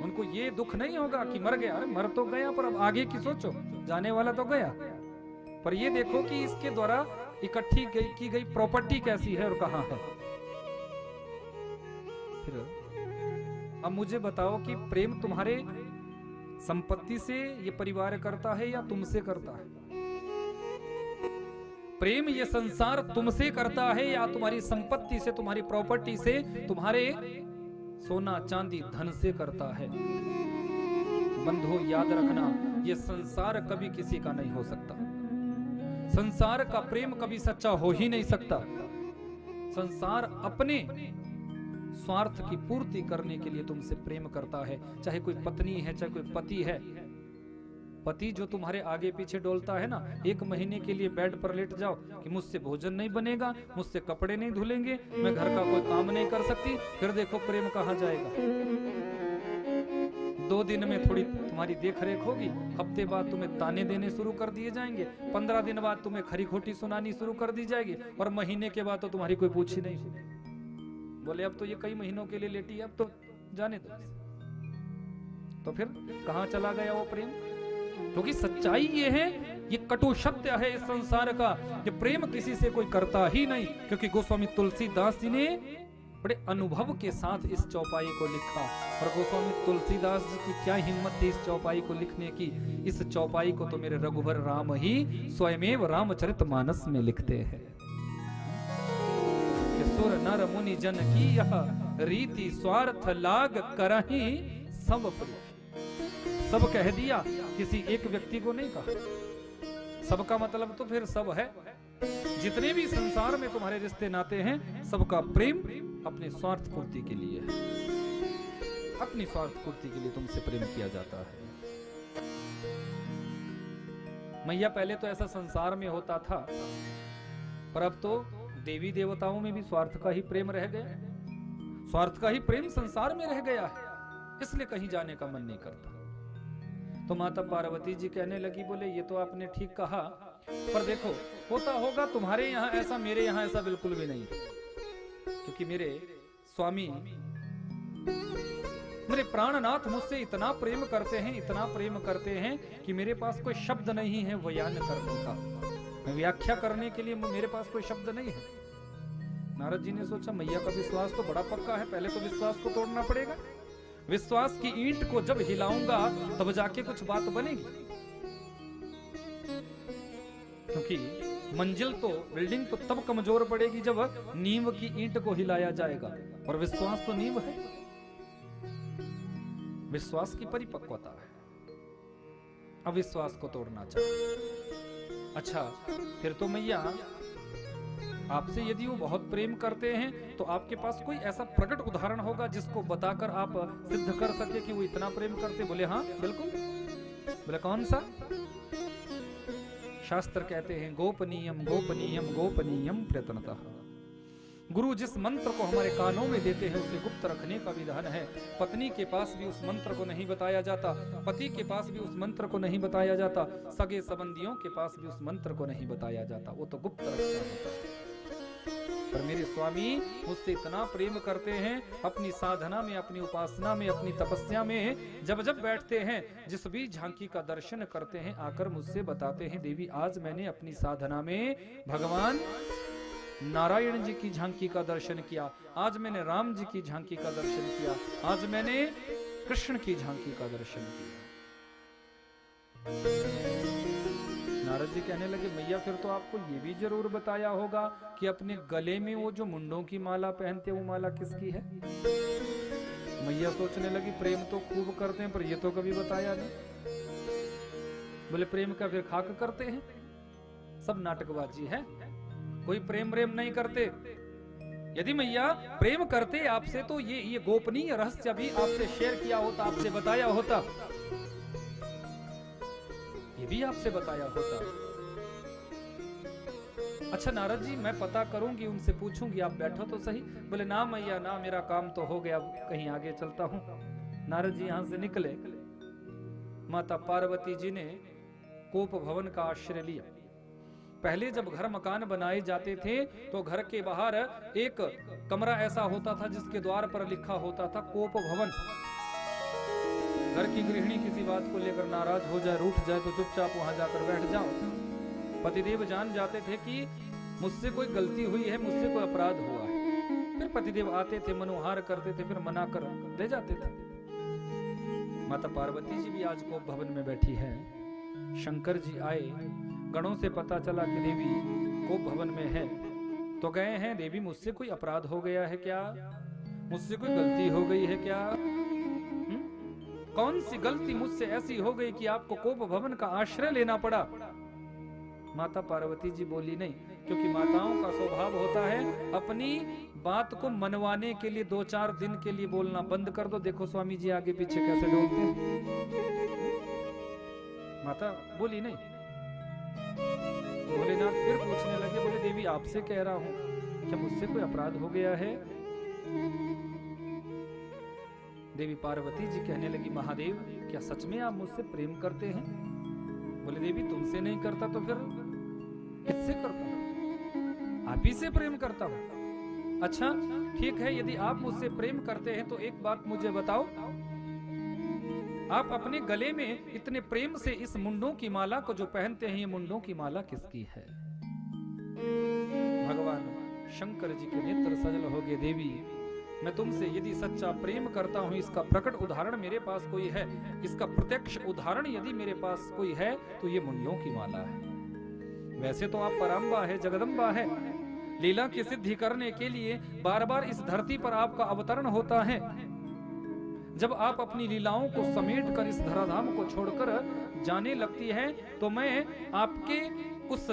उनको ये दुख नहीं होगा कि मर गया। अरे मर तो गया पर अब आगे की सोचो, जाने वाला तो गया, पर ये देखो कि इसके द्वारा इकट्ठी की गई प्रॉपर्टी कैसी है और कहाँ है। फिर अब मुझे बताओ कि प्रेम तुम्हारे संपत्ति से ये परिवार करता है या तुमसे करता है? प्रेम ये संसार तुमसे करता है या तुम्हारी संपत्ति से, तुम्हारी प्रॉपर्टी से, तुम्हारे सोना चांदी धन से करता है? बंधु याद रखना, ये संसार कभी किसी का नहीं हो सकता। संसार का प्रेम कभी सच्चा हो ही नहीं सकता। संसार अपने स्वार्थ की पूर्ति करने के लिए तुमसे प्रेम करता है। चाहे कोई पत्नी है, चाहे कोई पति है। पति जो तुम्हारे आगे पीछे डोलता है ना, 1 महीने के लिए बेड पर लेट जाओ कि मुझसे भोजन नहीं बनेगा, मुझसे कपड़े नहीं धुलेंगे, मैं घर का कोई काम नहीं कर सकती, फिर देखो प्रेम कहाँ जाएगा। 2 दिन में थोड़ी तुम्हारी देख रेख होगी, हफ्ते बाद तुम्हें ताने देने शुरू कर दिए जाएंगे, 15 दिन बाद तुम्हें खरी खोटी सुनानी शुरू कर दी जाएगी, और महीने के बाद तो तुम्हारी कोई पूछ ही नहीं। बोले अब तो ये कई महीनों के लिए लेटी है, अब तो जाने दो। तो फिर कहाँ चला गया वो प्रेम? क्योंकि सच्चाई ये है, ये कटु सत्य है इस संसार का, ये प्रेम किसी से कोई करता ही नहीं। क्योंकि गोस्वामी तुलसीदास जी ने बड़े अनुभव के साथ इस चौपाई को लिखा, और गोस्वामी तुलसीदास जी की क्या हिम्मत थी इस चौपाई को लिखने की। इस चौपाई को तो मेरे रघुवर राम ही स्वयमेव रामचरितमानस में लिखते हैं। सुर नर मुनि जन की यह रीति स्वार्थ लाग करही सब प्रिय। सब कह दिया, किसी एक व्यक्ति को नहीं कहा। सबका मतलब तो फिर सब है। जितने भी संसार में तुम्हारे रिश्ते नाते हैं, सबका प्रेम अपने स्वार्थ पूर्ति के लिए है। अपनी स्वार्थ पूर्ति के लिए तुमसे प्रेम किया जाता है। मैया पहले तो ऐसा संसार में होता था, पर अब तो देवी देवताओं में भी स्वार्थ का ही प्रेम रह गया। स्वार्थ का ही प्रेम संसार में रह गया है, इसलिए कहीं जाने का मन नहीं करता। तो माता पार्वती जी कहने लगी, बोले ये तो आपने ठीक कहा, पर देखो होता होगा तुम्हारे यहाँ ऐसा, मेरे यहाँ ऐसा बिल्कुल भी नहीं। क्योंकि मेरे स्वामी, मेरे प्राणनाथ मुझसे इतना प्रेम करते हैं, इतना प्रेम करते हैं कि मेरे पास कोई शब्द नहीं है बयान करने का, व्याख्या करने के लिए मेरे पास कोई शब्द नहीं है। नारद जी ने सोचा मैया का विश्वास तो बड़ा पक्का है, पहले तो विश्वास को तोड़ना पड़ेगा। विश्वास की ईंट को जब हिलाऊंगा तब जाके कुछ बात बनेगी। क्योंकि मंजिल तो, बिल्डिंग तो तब कमजोर पड़ेगी जब नींव की ईंट को हिलाया जाएगा, और विश्वास तो नींव है। विश्वास की परिपक्वता है, अविश्वास को तोड़ना चाहिए। अच्छा, फिर तो मैया आपसे यदि वो बहुत प्रेम करते हैं तो आपके पास कोई ऐसा प्रकट उदाहरण होगा जिसको बताकर आप सिद्ध कर सके कि वो इतना प्रेम करते? बोले हाँ बिल्कुल। बोले कौन सा? शास्त्र कहते हैं गोपनीयम गोपनीयम गोपनीयम प्रयत्नतः। गुरु जिस मंत्र को हमारे कानों में देते हैं उसे गुप्त रखने का विधान है। पत्नी के पास भी उस मंत्र को नहीं बताया जाता, पति के पास भी उस मंत्र को नहीं बताया जाता, सगे संबंधियों के पास भी उस मंत्र को नहीं बताया जाता, वो तो गुप्त रखना होता है। पर मेरे स्वामी मुझसे इतना प्रेम करते हैं, अपनी साधना में, अपनी उपासना में, अपनी तपस्या में जब जब बैठते हैं, जिस भी झांकी का दर्शन करते हैं, आकर मुझसे बताते हैं देवी आज मैंने अपनी साधना में भगवान नारायण जी की झांकी का दर्शन किया, आज मैंने राम जी की झांकी का दर्शन किया, आज मैंने कृष्ण की झांकी का दर्शन किया। नारद जी कहने लगे मैया फिर तो आपको ये भी जरूर बताया होगा कि अपने गले में वो जो मुंडों की माला पहनते वो माला किसकी है? मैया सोचने लगी प्रेम तो खूब करते हैं पर ये तो कभी बताया नहीं। बोले प्रेम का फिर खाक करते हैं, सब नाटकबाजी है, कोई प्रेम नहीं करते। यदि मैया प्रेम करते आपसे तो ये गोपनीय रहस्य भी आपसे शेयर किया होता, आपसे बताया होता, ये भी आपसे बताया होता। अच्छा नारद जी, मैं पता करूंगी, उनसे पूछूंगी, आप बैठो तो सही। बोले ना मैया ना, मेरा काम तो हो गया, कहीं आगे चलता हूं। नारद जी यहां से निकले। माता पार्वती जी ने कोप भवन का आश्रय लिया। पहले जब घर मकान बनाए जाते थे तो घर के बाहर एक कमरा ऐसा होता था जिसके द्वार पर लिखा होता था कोप भवन। घर की गृहिणी किसी बात को लेकर नाराज हो जाए, रूठ जाए, तो चुपचाप वहां जाकर बैठ जाओ। पतिदेव जान जाते थे कि मुझसे कोई गलती हुई है, मुझसे कोई अपराध हुआ है। फिर पतिदेव आते थे, मनोहार करते थे, फिर मना कर ले जाते थे। माता पार्वती जी भी आज कोप भवन में बैठी है। शंकर जी आए, गणों से पता चला कि देवी कोप भवन में है, तो गए हैं। देवी मुझसे कोई अपराध हो गया है क्या? मुझसे कोई गलती हो गई है क्या? कौन सी गलती मुझसे ऐसी हो गई कि आपको कोप भवन का आश्रय लेना पड़ा? माता पार्वती जी बोली नहीं, क्योंकि माताओं का स्वभाव होता है अपनी बात को मनवाने के लिए 2-4 दिन के लिए बोलना बंद कर दो। देखो स्वामी जी आगे पीछे कैसे डोलते हैं। माता बोली नहीं। भोलेनाथ फिर पूछने लगे, बोले देवी आपसे कह रहा हूं, क्या मुझसे कोई अपराध हो गया है? देवी पार्वती जी कहने लगी, महादेव क्या सच में आप मुझसे प्रेम करते हैं? बोले देवी तुमसे नहीं करता तो फिर किससे करता हूं? आप ही से प्रेम करता हूं। अच्छा ठीक है, यदि आप मुझसे प्रेम करते हैं तो एक बात मुझे बताओ, आप अपने गले में इतने प्रेम से इस मुंडों की माला को जो पहनते हैं, ये मुंडों की माला किसकी है? भगवान शंकर जी के नेत्र सजल हो गए। देवी मैं तुमसे यदि सच्चा प्रेम करता हूं, इसका प्रकट उदाहरण मेरे पास कोई है, इसका प्रत्यक्ष उदाहरण यदि मेरे पास कोई है तो ये मुंडों की माला है। वैसे तो आप पराम्बा है, जगदम्बा है, लीला की सिद्धि करने के लिए बार बार इस धरती पर आपका अवतरण होता है। जब आप अपनी लीलाओं को समेट कर इस धराधाम को छोड़कर जाने लगती है तो मैं आपके उस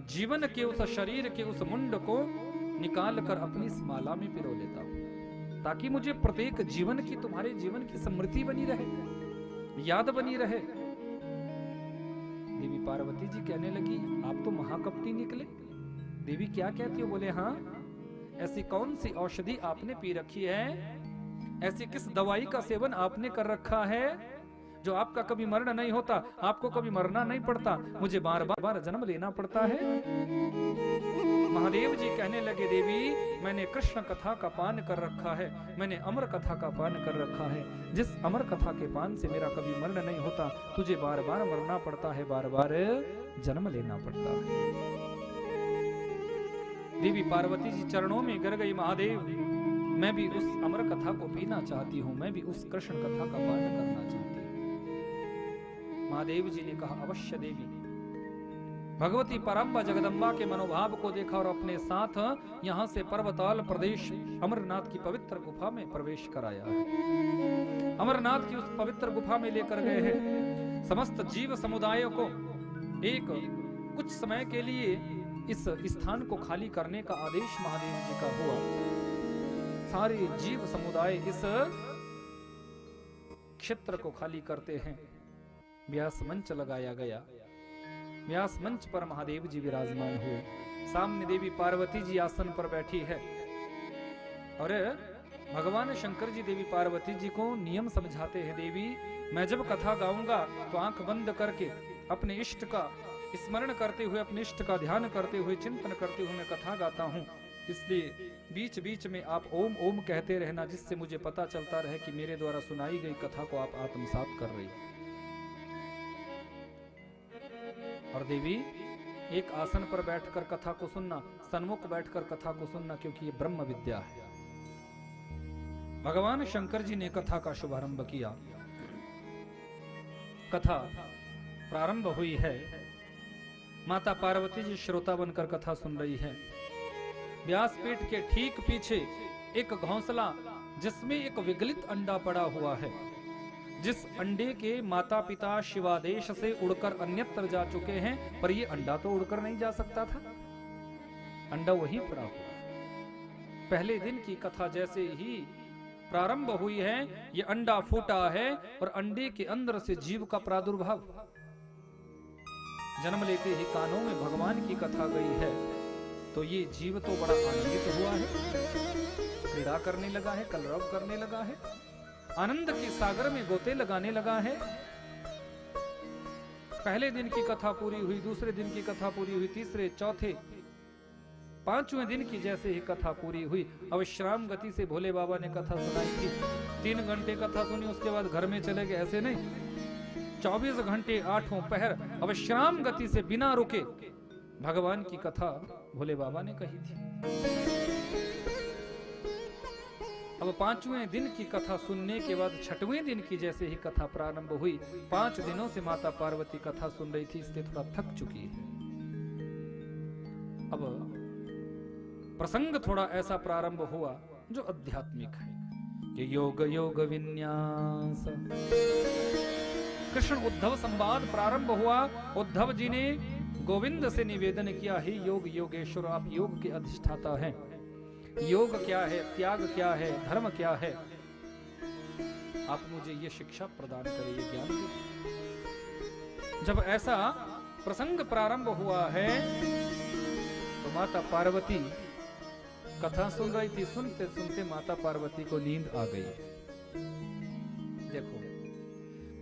जीवन के, उस शरीर के, उस मुंड को निकाल कर अपनी इस माला में पिरो लेता हूं, ताकि मुझे प्रत्येक जीवन की, तुम्हारे जीवन की स्मृति बनी रहे, याद बनी रहे। देवी पार्वती जी कहने लगी, आप तो महाकपटी निकले। देवी क्या कहती हो? बोले हाँ, ऐसी कौन सी औषधि आपने पी रखी है, ऐसी किस दवाई का सेवन आपने कर रखा है जो आपका कभी मरण नहीं होता, आपको कभी मरना नहीं पड़ता, मुझे बार बार जन्म लेना पड़ता है? महादेव जी कहने लगे, देवी मैंने कृष्ण कथा का पान कर रखा है, मैंने अमर कथा का पान कर रखा है। जिस अमर कथा के पान से मेरा कभी मरण नहीं होता, तुझे बार बार मरना पड़ता है, बार बार जन्म लेना पड़ता है। देवी पार्वती जी चरणों में गिर गई, महादेव मैं भी उस अमर कथा को पीना चाहती हूँ, मैं भी उस कृष्ण कथा का पान करना चाहती हूँ। महादेव जी ने कहा, अवश्य देवी। भगवती पराम्बा जगदम्बा के मनोभाव को देखा और अपने साथ यहाँ से पर्वताल प्रदेश अमरनाथ की पवित्र गुफा में प्रवेश कराया है। अमरनाथ की उस पवित्र गुफा में लेकर गए हैं। समस्त जीव समुदाय को एक कुछ समय के लिए इस स्थान को खाली करने का आदेश महादेव जी का हुआ। सारे जीव समुदाय इस क्षेत्र को खाली करते हैं। व्यास मंच लगाया गया। व्यास मंच पर महादेव जी विराजमान हुए। सामने देवी पार्वती जी आसन पर बैठी है और भगवान शंकर जी देवी पार्वती जी को नियम समझाते हैं। देवी मैं जब कथा गाऊंगा तो आंख बंद करके अपने इष्ट का स्मरण करते हुए, अपने इष्ट का ध्यान करते हुए, चिंतन करते हुए मैं कथा गाता हूँ। इसलिए बीच बीच में आप ओम ओम कहते रहना, जिससे मुझे पता चलता रहे कि मेरे द्वारा सुनाई गई कथा को आप आत्मसात कर रही हैं। और देवी एक आसन पर बैठकर कथा को सुनना, सन्मुख बैठकर कथा को सुनना, क्योंकि ये ब्रह्म विद्या है। भगवान शंकर जी ने कथा का शुभारंभ किया। कथा प्रारंभ हुई है। माता पार्वती जी श्रोता बनकर कथा सुन रही है। व्यासपीठ के ठीक पीछे एक घोंसला जिसमें एक विगलित अंडा पड़ा हुआ है। जिस अंडे के माता पिता शिवादेश से उड़कर अन्यत्र जा चुके हैं, पर ये अंडा तो उड़कर नहीं जा सकता था, अंडा वहीं पड़ा हुआ। पहले दिन की कथा जैसे ही प्रारंभ हुई है, ये अंडा फूटा है और अंडे के अंदर से जीव का प्रादुर्भाव। जन्म लेते ही कानों में भगवान की कथा गई है, तो ये जीव तो बड़ा आनंदित हुआ है, क्रीड़ा करने लगा है, कलरव करने लगा है, आनंद के सागर में गोते लगाने लगा है। पहले दिन की कथा पूरी हुई, दूसरे दिन की कथा पूरी हुई, तीसरे, चौथे, पांचवें दिन की जैसे ही कथा पूरी हुई, अब विश्राम गति से भोले बाबा ने कथा सुनाई थी। 3 घंटे कथा सुनी, उसके बाद घर में चले गए, ऐसे नहीं। 24 घंटे 8वां पहर अब विश्राम गति से बिना रुके भगवान की कथा भोले बाबा ने कही थी। अब 5वें दिन की कथा सुनने के बाद 6वें दिन की जैसे ही कथा प्रारंभ हुई, 5 दिनों से माता पार्वती कथा सुन रही थी, इसलिए थोड़ा थक चुकी है। अब प्रसंग थोड़ा ऐसा प्रारंभ हुआ जो आध्यात्मिक है कि योग योग विन्यास। कृष्ण उद्धव संवाद प्रारंभ हुआ। उद्धव जी ने गोविंद से निवेदन किया, हे योग योगेश्वर, आप योग के अधिष्ठाता हैं। योग क्या है, त्याग क्या है, धर्म क्या है, आप मुझे ये शिक्षा प्रदान करें, ये ज्ञान दें। जब ऐसा प्रसंग प्रारंभ हुआ है तो माता पार्वती कथा सुन रही थी। सुनते सुनते माता पार्वती को नींद आ गई। देखो,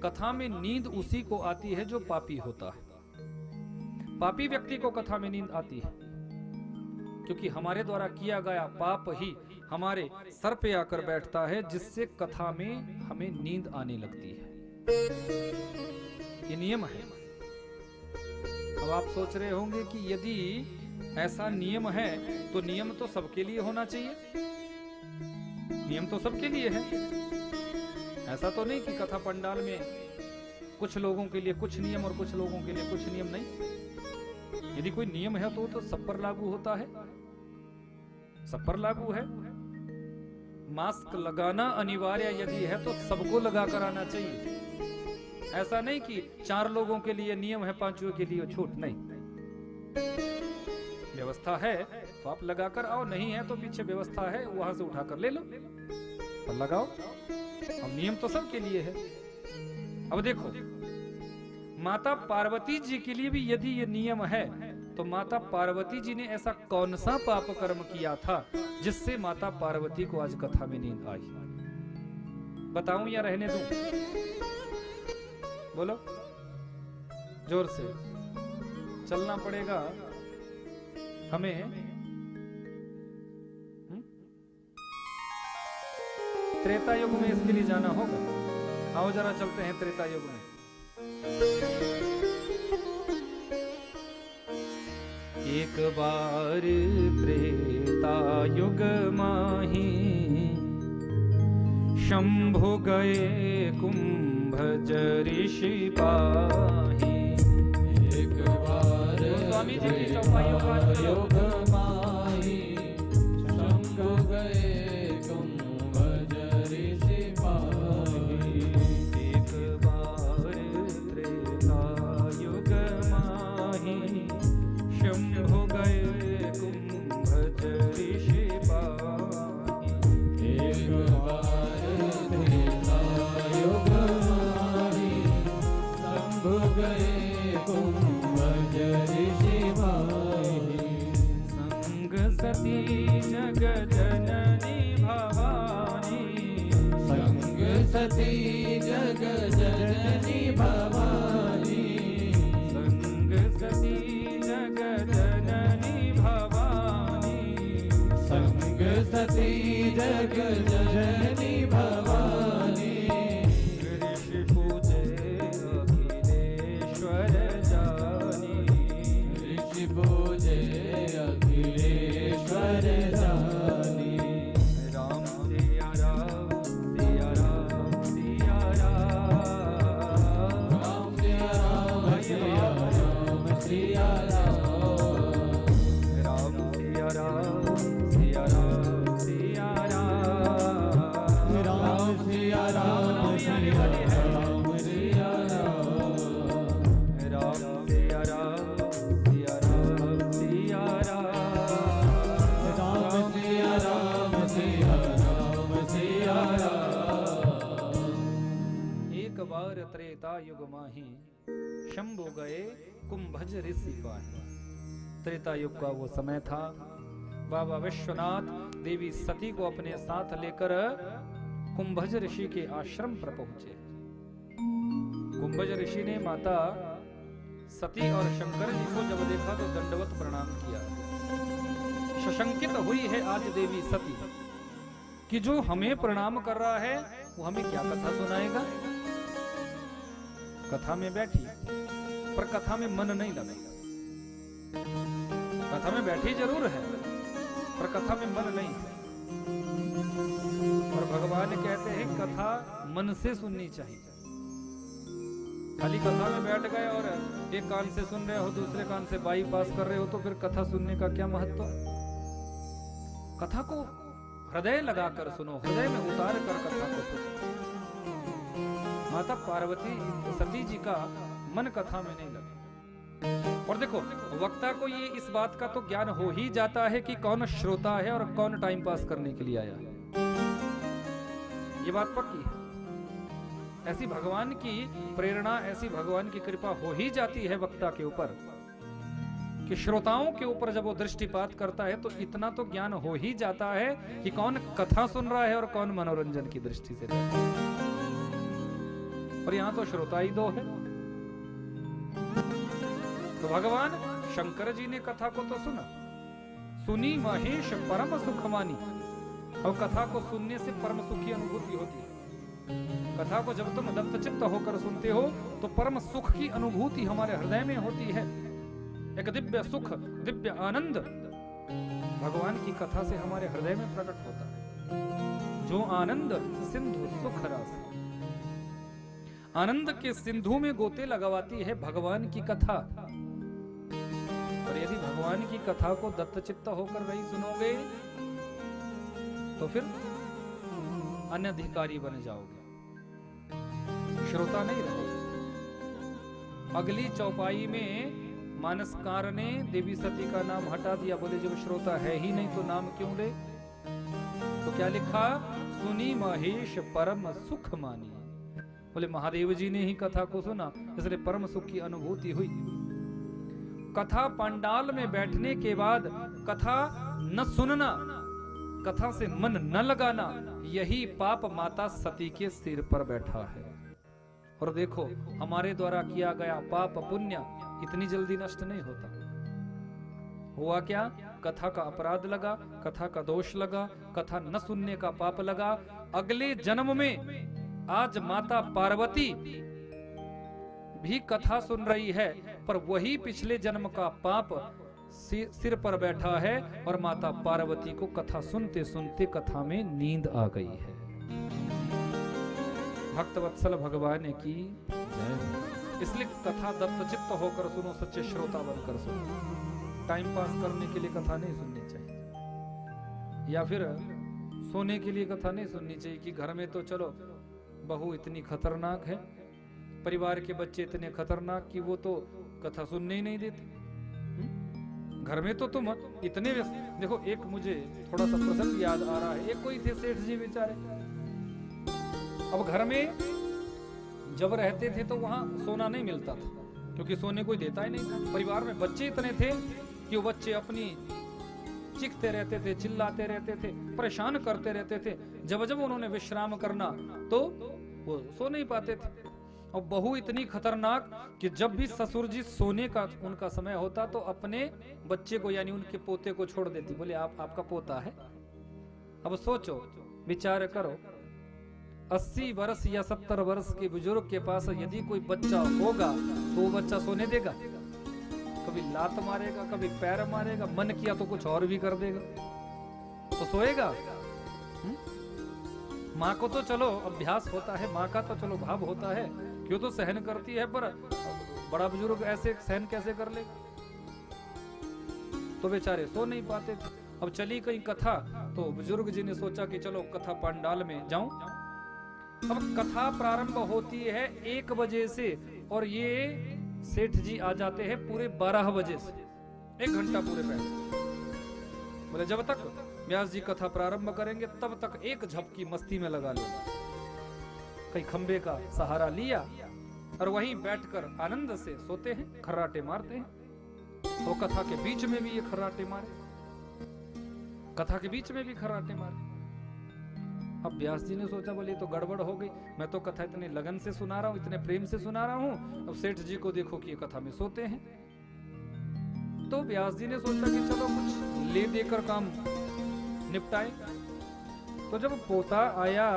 कथा में नींद उसी को आती है जो पापी होता है। पापी व्यक्ति को कथा में नींद आती है, क्योंकि हमारे द्वारा किया गया पाप ही हमारे सर पे आकर बैठता है, जिससे कथा में हमें नींद आने लगती है। ये नियम है। अब आप सोच रहे होंगे कि यदि ऐसा नियम है तो नियम तो सबके लिए होना चाहिए। नियम तो सबके लिए है, ऐसा तो नहीं कि कथा पंडाल में कुछ लोगों के लिए कुछ नियम और कुछ लोगों के लिए कुछ नियम नहीं। यदि कोई नियम है तो सब पर लागू होता है, सब पर लागू है। मास्क लगाना अनिवार्य यदि है तो सबको लगा कर आना चाहिए। ऐसा नहीं कि 4 लोगों के लिए नियम है, 5वें के लिए छूट नहीं। व्यवस्था है तो आप लगाकर आओ, नहीं है तो पीछे व्यवस्था है, वहां से उठाकर ले लो और लगाओ। अब नियम तो सबके लिए है। अब देखो, माता पार्वती जी के लिए भी यदि ये नियम है तो माता पार्वती जी ने ऐसा कौन सा पाप कर्म किया था जिससे माता पार्वती को आज कथा में नींद आई? बताऊं या रहने दूं? बोलो, जोर से चलना पड़ेगा हमें। त्रेता युग में इसके लिए जाना होगा। आओ जरा चलते हैं त्रेता युग में। एक बार त्रेता युग माही शंभु गए कुंभज ऋषि पाही। एक बार स्वामी जी की चौपाइयों का योग माही शंभु गए कुंभज ऋषि पाही। एक बार त्रेता युग माही शंभु गए कुंभज ऋषि पाही। एक बार त्रेता युग माही शंभु गए कुंभज ऋषि पाही। संग सती जग जननी भवानी। संग सती जग जननी भवानी। संग सती जग जननी भवानी। संग सती जग जननी भवानी। ऋषि पूजे अखिलेश्वर जानी। ऋषि पूजे अखिलेश्वर जानी। राम सिया राम सिया राम सिया राम। राम सिया राम सिया राम सिया राम। राम सिया राम सिया राम सिया राम। राम सिया राम रामनवमी आने सिया वाली है। बार त्रेता युग माही, शंभु गए कुंभज ऋषि पाही। त्रेता युग का वो समय था, बाबा विश्वनाथ देवी सती को अपने साथ लेकर कुंभज ऋषि के आश्रम पर पहुंचे। कुंभज ऋषि ने माता सती और शंकर जी को जब देखा तो दंडवत प्रणाम किया। सशंकित हुई है आज देवी सती कि जो हमें प्रणाम कर रहा है वो हमें क्या कथा सुनाएगा। कथा में बैठी पर कथा में मन नहीं लगा। कथा में बैठी जरूर है पर कथा में मन नहीं है। और भगवान कहते हैं कथा मन से सुननी चाहिए। खाली कथा में बैठ गए और एक कान से सुन रहे हो दूसरे कान से बाईपास कर रहे हो तो फिर कथा सुनने का क्या महत्व है। कथा को हृदय लगाकर सुनो, हृदय में उतार कर कथा को सुनो। माता पार्वती सती जी का मन कथा में नहीं लगा। और देखो वक्ता को ये इस बात का तो ज्ञान हो ही जाता है कि कौन श्रोता है और कौन टाइम पास करने के लिए आया है। ये बात पक्की है। ऐसी भगवान की प्रेरणा, ऐसी भगवान की कृपा हो ही जाती है वक्ता के ऊपर कि श्रोताओं के ऊपर जब वो दृष्टिपात करता है तो इतना तो ज्ञान हो ही जाता है कि कौन कथा सुन रहा है और कौन मनोरंजन की दृष्टि से। और यहां तो श्रोता ही दो है। तो भगवान शंकर जी ने कथा को तो सुना, सुनी महेश परम सुख मानी। और कथा को सुनने से परम सुख की अनुभूति होती है। कथा को जब तुम दत्तचित्त होकर सुनते हो तो परम सुख की अनुभूति हमारे हृदय में होती है। एक दिव्य सुख, दिव्य आनंद भगवान की कथा से हमारे हृदय में प्रकट होता है। जो आनंद सिंधु सुख रस, आनंद के सिंधु में गोते लगवाती है भगवान की कथा। और यदि भगवान की कथा को दत्तचित्त होकर नहीं सुनोगे तो फिर अनधिकारी बन जाओगे, श्रोता नहीं रहोगे। अगली चौपाई में मानसकार ने देवी सती का नाम हटा दिया। बोले जब श्रोता है ही नहीं तो नाम क्यों ले। तो क्या लिखा, सुनी महेश परम सुख मानी। बोले महादेव जी ने ही कथा को सुना इसलिए परम सुख की अनुभूति हुई। कथा पंडाल में बैठने के बाद कथा न सुनना, कथा से मन न लगाना, यही पाप माता सती के सिर पर बैठा है। और देखो हमारे द्वारा किया गया पाप पुण्य इतनी जल्दी नष्ट नहीं होता। हुआ क्या, कथा का अपराध लगा, कथा का दोष लगा, कथा न सुनने का पाप लगा। अगले जन्म में आज माता पार्वती भी कथा सुन रही है पर वही पिछले जन्म का पाप सिर पर बैठा है और माता पार्वती को कथा सुनते सुनते कथा में नींद आ गई है। भक्तवत्सल भगवान की जय। इसलिए कथा दत्तचित्त होकर सुनो, सच्चे श्रोता बनकर सुनो। टाइम पास करने के लिए कथा नहीं सुननी चाहिए, या फिर सोने के लिए कथा नहीं सुननी चाहिए कि घर में तो चलो बहू इतनी खतरनाक है, परिवार के बच्चे इतने खतरनाक कि वो तो कथा सुनने ही नहीं देते। घर में तो तुम इतने व्यस्त। देखो एक मुझे थोड़ा सा प्रसंग याद आ रहा है। एक कोई थे सेठ जी बेचारे, अब घर में जब रहते थे तो वहां सोना नहीं मिलता था क्योंकि सोने कोई देता ही नहीं था। परिवार में बच्चे इतने थे कि वो बच्चे अपनी चीखते रहते थे, चिल्लाते रहते थे, परेशान करते रहते थे। जब जब उन्होंने विश्राम करना तो वो सो नहीं पाते थे। और बहू इतनी खतरनाक कि जब भी ससुर जी सोने का उनका समय होता तो अपने बच्चे को यानी उनके पोते को छोड़ देती। बोले आपका पोता है। अब सोचो, विचार करो, 80 वर्ष या 70 वर्ष के बुजुर्ग के पास यदि कोई बच्चा होगा तो वो बच्चा सोने देगा? कभी लात मारेगा, कभी पैर मारेगा, मन किया तो कुछ और भी कर देगा, तो सोएगा? माँ को तो चलो अभ्यास होता है, माँ का तो चलो भाव होता है, क्यों तो सहन करती है, पर बड़ा बुजुर्ग ऐसे सहन कैसे कर ले? तो बेचारे सो नहीं पाते थे। अब चली कहीं कथा तो बुजुर्ग जी ने सोचा कि चलो कथा पंडाल में जाऊं। अब कथा प्रारंभ होती है 1 बजे से और ये सेठ जी आ जाते हैं पूरे 12 बजे से, 1 घंटा पूरे बैठ। बोले जब तक व्यास जी कथा प्रारंभ करेंगे तब तक एक झपकी मस्ती में लगा लो। कहीं खंबे का सहारा लिया और वहीं बैठकर आनंद से सोते हैं, खर्राटे मारते हैं। वो कथा के बीच में भी ये खर्राटे मारे, कथा के बीच में भी खर्राटे मारे। अब व्यास जी ने सोचा बोले तो गड़बड़ हो गई, मैं तो कथा इतने लगन से सुना रहा हूं, इतने प्रेम से सुना रहा हूं, अब सेठ जी को देखो कि ये कथा में सोते हैं। तो व्यास जी ने सोचा कि चलो कुछ ले देकर काम निपटाए। तो जब पोता आया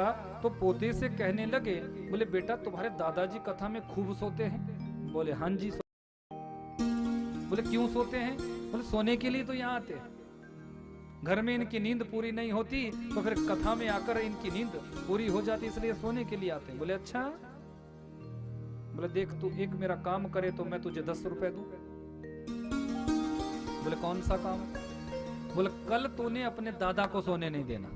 तो पोते से कहने लगे, बोले बेटा तुम्हारे दादाजी कथा में खूब सोते हैं। बोले हाँ जी। बोले क्यों सोते हैं? बोले सोने के लिए तो यहाँ आते हैं, घर में इनकी नींद पूरी नहीं होती तो फिर कथा में आकर इनकी नींद पूरी हो जाती, इसलिए सोने के लिए आते हैं। बोले अच्छा। बोले देख तू एक मेरा काम करे तो मैं तुझे 10 रुपए दूं। बोले कौन सा काम? बोले कल तूने अपने दादा को सोने नहीं देना,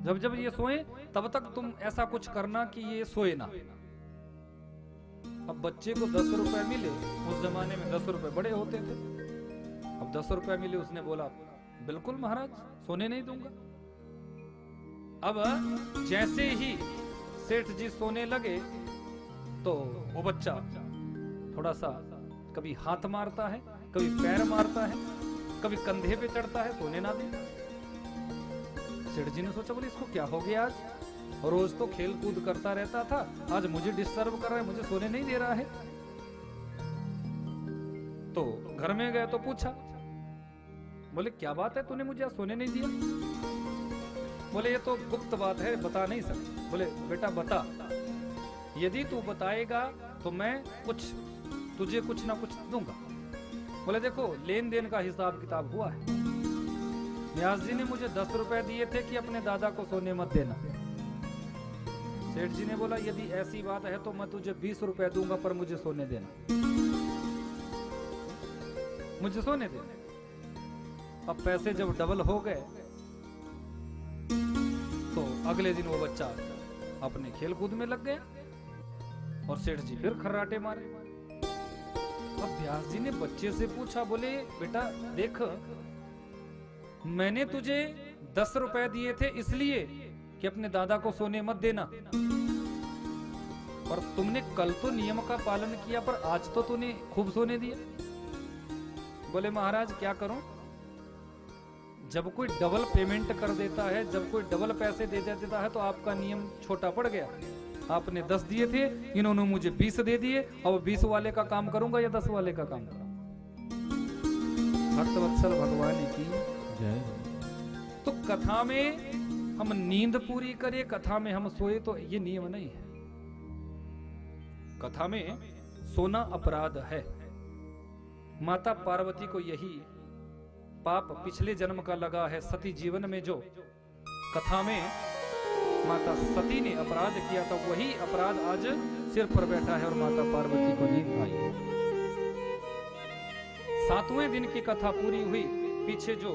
जब जब ये सोए तब तक तुम ऐसा कुछ करना कि ये सोए ना। अब बच्चे को 10 रुपए मिले, उस जमाने में 10 रुपए बड़े होते थे, अब 10 रुपए मिले, उसने बोला बिल्कुल महाराज सोने नहीं दूंगा। अब जैसे ही सेठ जी सोने लगे तो वो बच्चा थोड़ा सा कभी हाथ मारता है, कभी पैर मारता है, कभी कंधे पे चढ़ता है, सोने ना दे। सेठ जी ने सोचा बोले इसको क्या हो गया आज, रोज तो खेल कूद करता रहता था, आज मुझे डिस्टर्ब कर रहा है, मुझे सोने नहीं दे रहा है। तो घर में गए तो पूछा, बोले क्या बात है तूने मुझे आज सोने नहीं दिया? बोले ये तो गुप्त बात है, बता नहीं सकता। बोले बेटा बता, यदि तू बताएगा तो मैं तुझे कुछ ना कुछ दूंगा। बोले देखो लेन देन का हिसाब किताब हुआ है, व्यास जी ने मुझे 10 रुपए दिए थे कि अपने दादा को सोने मत देना। सेठ जी ने बोला यदि ऐसी बात है तो मैं तुझे 20 रुपए दूंगा, पर मुझे सोने देना, मुझे सोने देना। अब पैसे जब डबल हो गए तो अगले दिन वो बच्चा अपने खेल कूद में लग गया और सेठ जी फिर खर्राटे मारे। अब व्यास जी ने बच्चे से पूछा, बोले बेटा देख मैंने तुझे 10 रुपए दिए थे इसलिए कि अपने दादा को सोने मत देना, पर तुमने कल तो नियम का पालन किया, पर आज तो तूने खूब सोने दिया। बोले महाराज क्या करूं, जब कोई डबल पेमेंट कर देता है, जब कोई डबल पैसे दे देता है तो आपका नियम छोटा पड़ गया। आपने 10 दिए थे, इन्होंने मुझे 20 दे दिए, अब 20 वाले का काम करूंगा या 10 वाले का काम करूंगा। भक्तवत्सल भगवान की जय। तो कथा में हम नींद पूरी करें, कथा में हम सोए, तो ये नियम नहीं है। कथा में सोना अपराध है। माता पार्वती को यही पाप पिछले जन्म का लगा है। सती जीवन में जो कथा में माता सती ने अपराध किया था, वही अपराध आज सिर पर बैठा है और माता पार्वती को नींद आई। 7वें दिन की कथा पूरी हुई, पीछे जो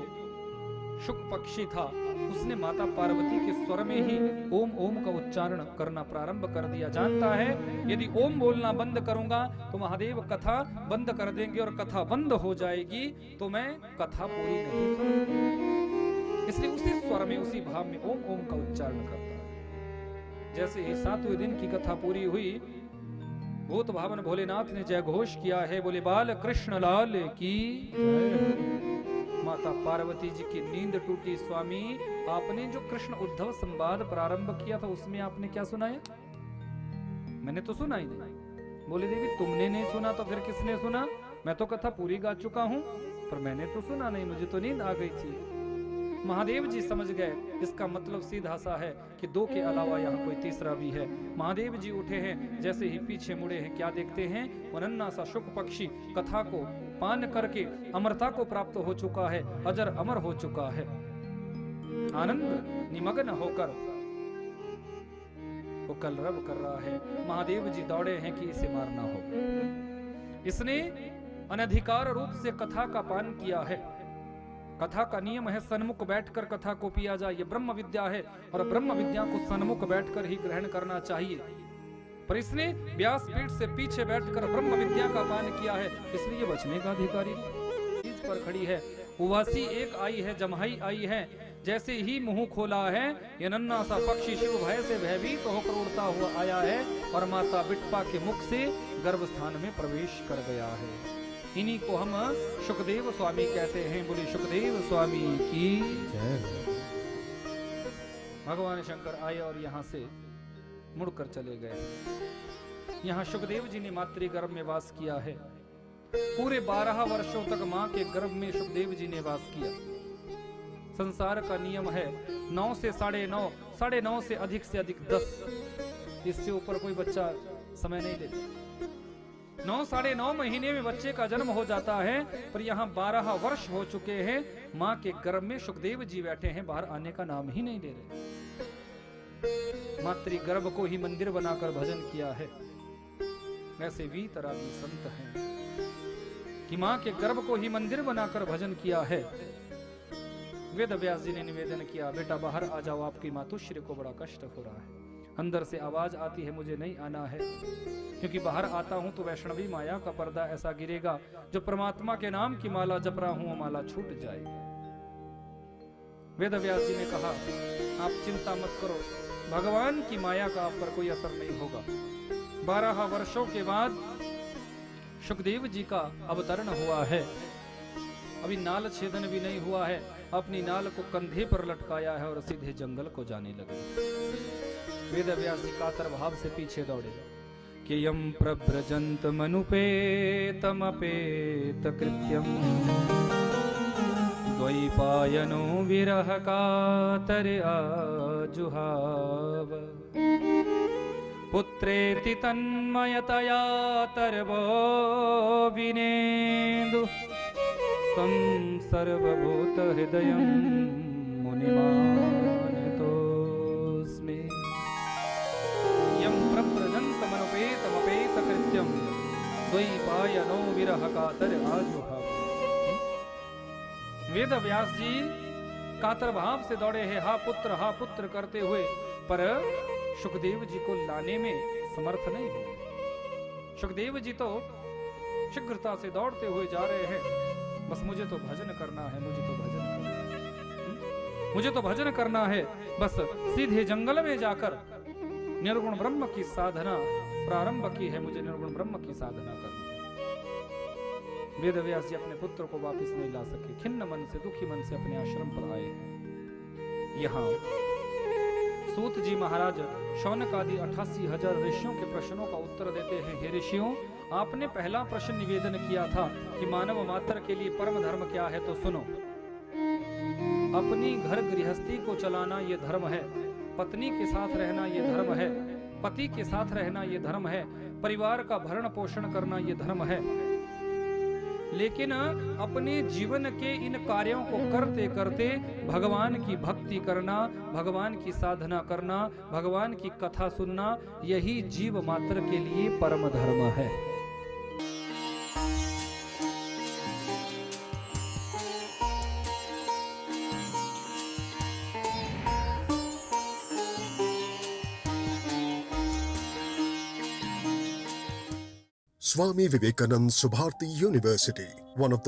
शुक पक्षी था उसने माता पार्वती के स्वर में ही ओम ओम का उच्चारण करना प्रारंभ कर दिया। जानता है यदि ओम बोलना बंद करूंगा तो महादेव कथा बंद कर देंगे और कथा बंद हो जाएगी तो मैं कथा पूरी नहीं करूंगा। इसलिए उसी स्वर में, उसी भाव में ओम ओम का उच्चारण करता है। जैसे ही 7वें दिन की कथा पूरी हुई, भूत भावन भोलेनाथ ने जय घोष किया है, बोले बाल कृष्ण लाल की। माता पार्वती जी की नींद टूटी। स्वामी आपने जो कृष्ण उद्धव संवाद प्रारंभ किया था उसमें आपने क्या सुनाया? मैंने तो सुना ही नहीं। बोले देवी तुमने नहीं सुना तो फिर किसने सुना? मैं तो कथा पूरी गा चुका हूं, पर मैंने तो सुना नहीं, मुझे तो नींद आ गई थी। महादेव जी समझ गए, इसका मतलब सीधा सा है कि 2 के अलावा यहाँ कोई तीसरा भी है। महादेव जी उठे हैं, जैसे ही पीछे मुड़े हैं क्या देखते हैं? वो नन्हा सा शुक पक्षी कथा को पान करके अमरता को प्राप्त हो चुका है, अजर अमर हो चुका है। आनंद निमग्न होकर वो कलरव कर रहा है। महादेव जी दौड़े हैं कि इसे मारना हो। इसने अनधिकार रूप से कथा का पान किया है। कथा का नियम है सन्मुख बैठकर कथा को पिया जाए, ये ब्रह्म विद्या है और ब्रह्म विद्या को सन्मुख बैठकर ही ग्रहण करना चाहिए। पर इसने व्यास पीठ से पीछे बैठकर ब्रह्म विद्या का पान किया है, इसलिए बचने का अधिकारी चीज पर खड़ी है। उवासी एक आई है, जम्हाई आई है, जैसे ही मुंह खोला है ये नन्हा सा पक्षी शिव भय से भयभीत होकर उड़ता हुआ आया है और माता बिटपा के मुख से गर्भस्थान में प्रवेश कर गया है। इन्हीं को हम सुखदेव स्वामी कहते हैं। बोले सुखदेव स्वामी की जय। भगवान शंकर आए और यहाँ से मुड़कर चले गए। यहाँ सुखदेव जी ने मातृ गर्भ में वास किया है। पूरे 12 वर्षों तक माँ के गर्भ में सुखदेव जी ने वास किया। संसार का नियम है 9 से 9.5, 9.5 से अधिक 10, इससे ऊपर कोई बच्चा समय नहीं लेता। 9 9.5 महीने में बच्चे का जन्म हो जाता है, पर यहाँ 12 वर्ष हो चुके हैं। माँ के गर्भ में सुखदेव जी बैठे हैं, बाहर आने का नाम ही नहीं ले रहे। मातृ गर्भ को ही मंदिर बनाकर भजन किया है। ऐसे वीतरागी संत हैं कि माँ के गर्भ को ही मंदिर बनाकर भजन किया है। वेद व्यास जी ने निवेदन किया, बेटा बाहर आ जाओ, आपकी मातुश्री को बड़ा कष्ट हो रहा है। अंदर से आवाज आती है मुझे नहीं आना है, क्योंकि बाहर आता हूं तो वैष्णवी माया का पर्दा ऐसा गिरेगा, जो परमात्मा के नाम की माला जप रहा हूं वो माला छूट जाएगी। वेद व्यास जी ने कहा, आप चिंता मत करो, भगवान की माया का आप पर कोई असर नहीं होगा। 12 वर्षों के बाद सुखदेव जी का अवतरण हुआ है। अभी नाल छेदन भी नहीं हुआ है, अपनी नाल को कंधे पर लटकाया है और सीधे जंगल को जाने लगे। वेद व्यास जी कातर भाव से पीछे दौड़े कि यम प्रव्रजंत मनुपेतम अपेत कृत्यम द्वैपायनो विरह कातर आजुहाव पुत्रेति तन्मयतया तरवो विनेदु तम सर्वभूत हृदयं मुनिमानतोस्मि। यं प्रव्रजन्तमनुपेतमपेत कृत्यं द्वैपायनो विरह कातर आजुहाव। वेद व्यास जी कातर भाव से दौड़े हैं, हा पुत्र करते हुए, पर सुखदेव जी को लाने में समर्थ नहीं हुए। सुखदेव जी तो शीघ्रता से दौड़ते हुए जा रहे हैं, बस मुझे तो भजन करना है, मुझे तो भजन करना है, मुझे तो भजन करना है। बस सीधे जंगल में जाकर निर्गुण ब्रह्म की साधना प्रारंभ की है, मुझे निर्गुण ब्रह्म की साधना करनी है। वेद व्यास जी अपने पुत्र को वापस नहीं ला सके, खिन्न मन से दुखी मन से अपने आश्रम पर आए हैं। यहाँ सूत जी महाराज शौनक आदि 88,000 ऋषियों के प्रश्नों का उत्तर देते हैं। हे ऋषियों, आपने पहला प्रश्न निवेदन किया था कि मानव मात्र के लिए परम धर्म क्या है, तो सुनो। अपनी घर गृहस्थी को चलाना ये धर्म है, पत्नी के साथ रहना ये धर्म है, पति के साथ रहना ये धर्म है, परिवार का भरण पोषण करना ये धर्म है। लेकिन अपने जीवन के इन कार्यों को करते करते भगवान की भक्ति करना, भगवान की साधना करना, भगवान की कथा सुनना, यही जीव मात्र के लिए परम धर्म है। Swami Vivekanand Subharti University, one of the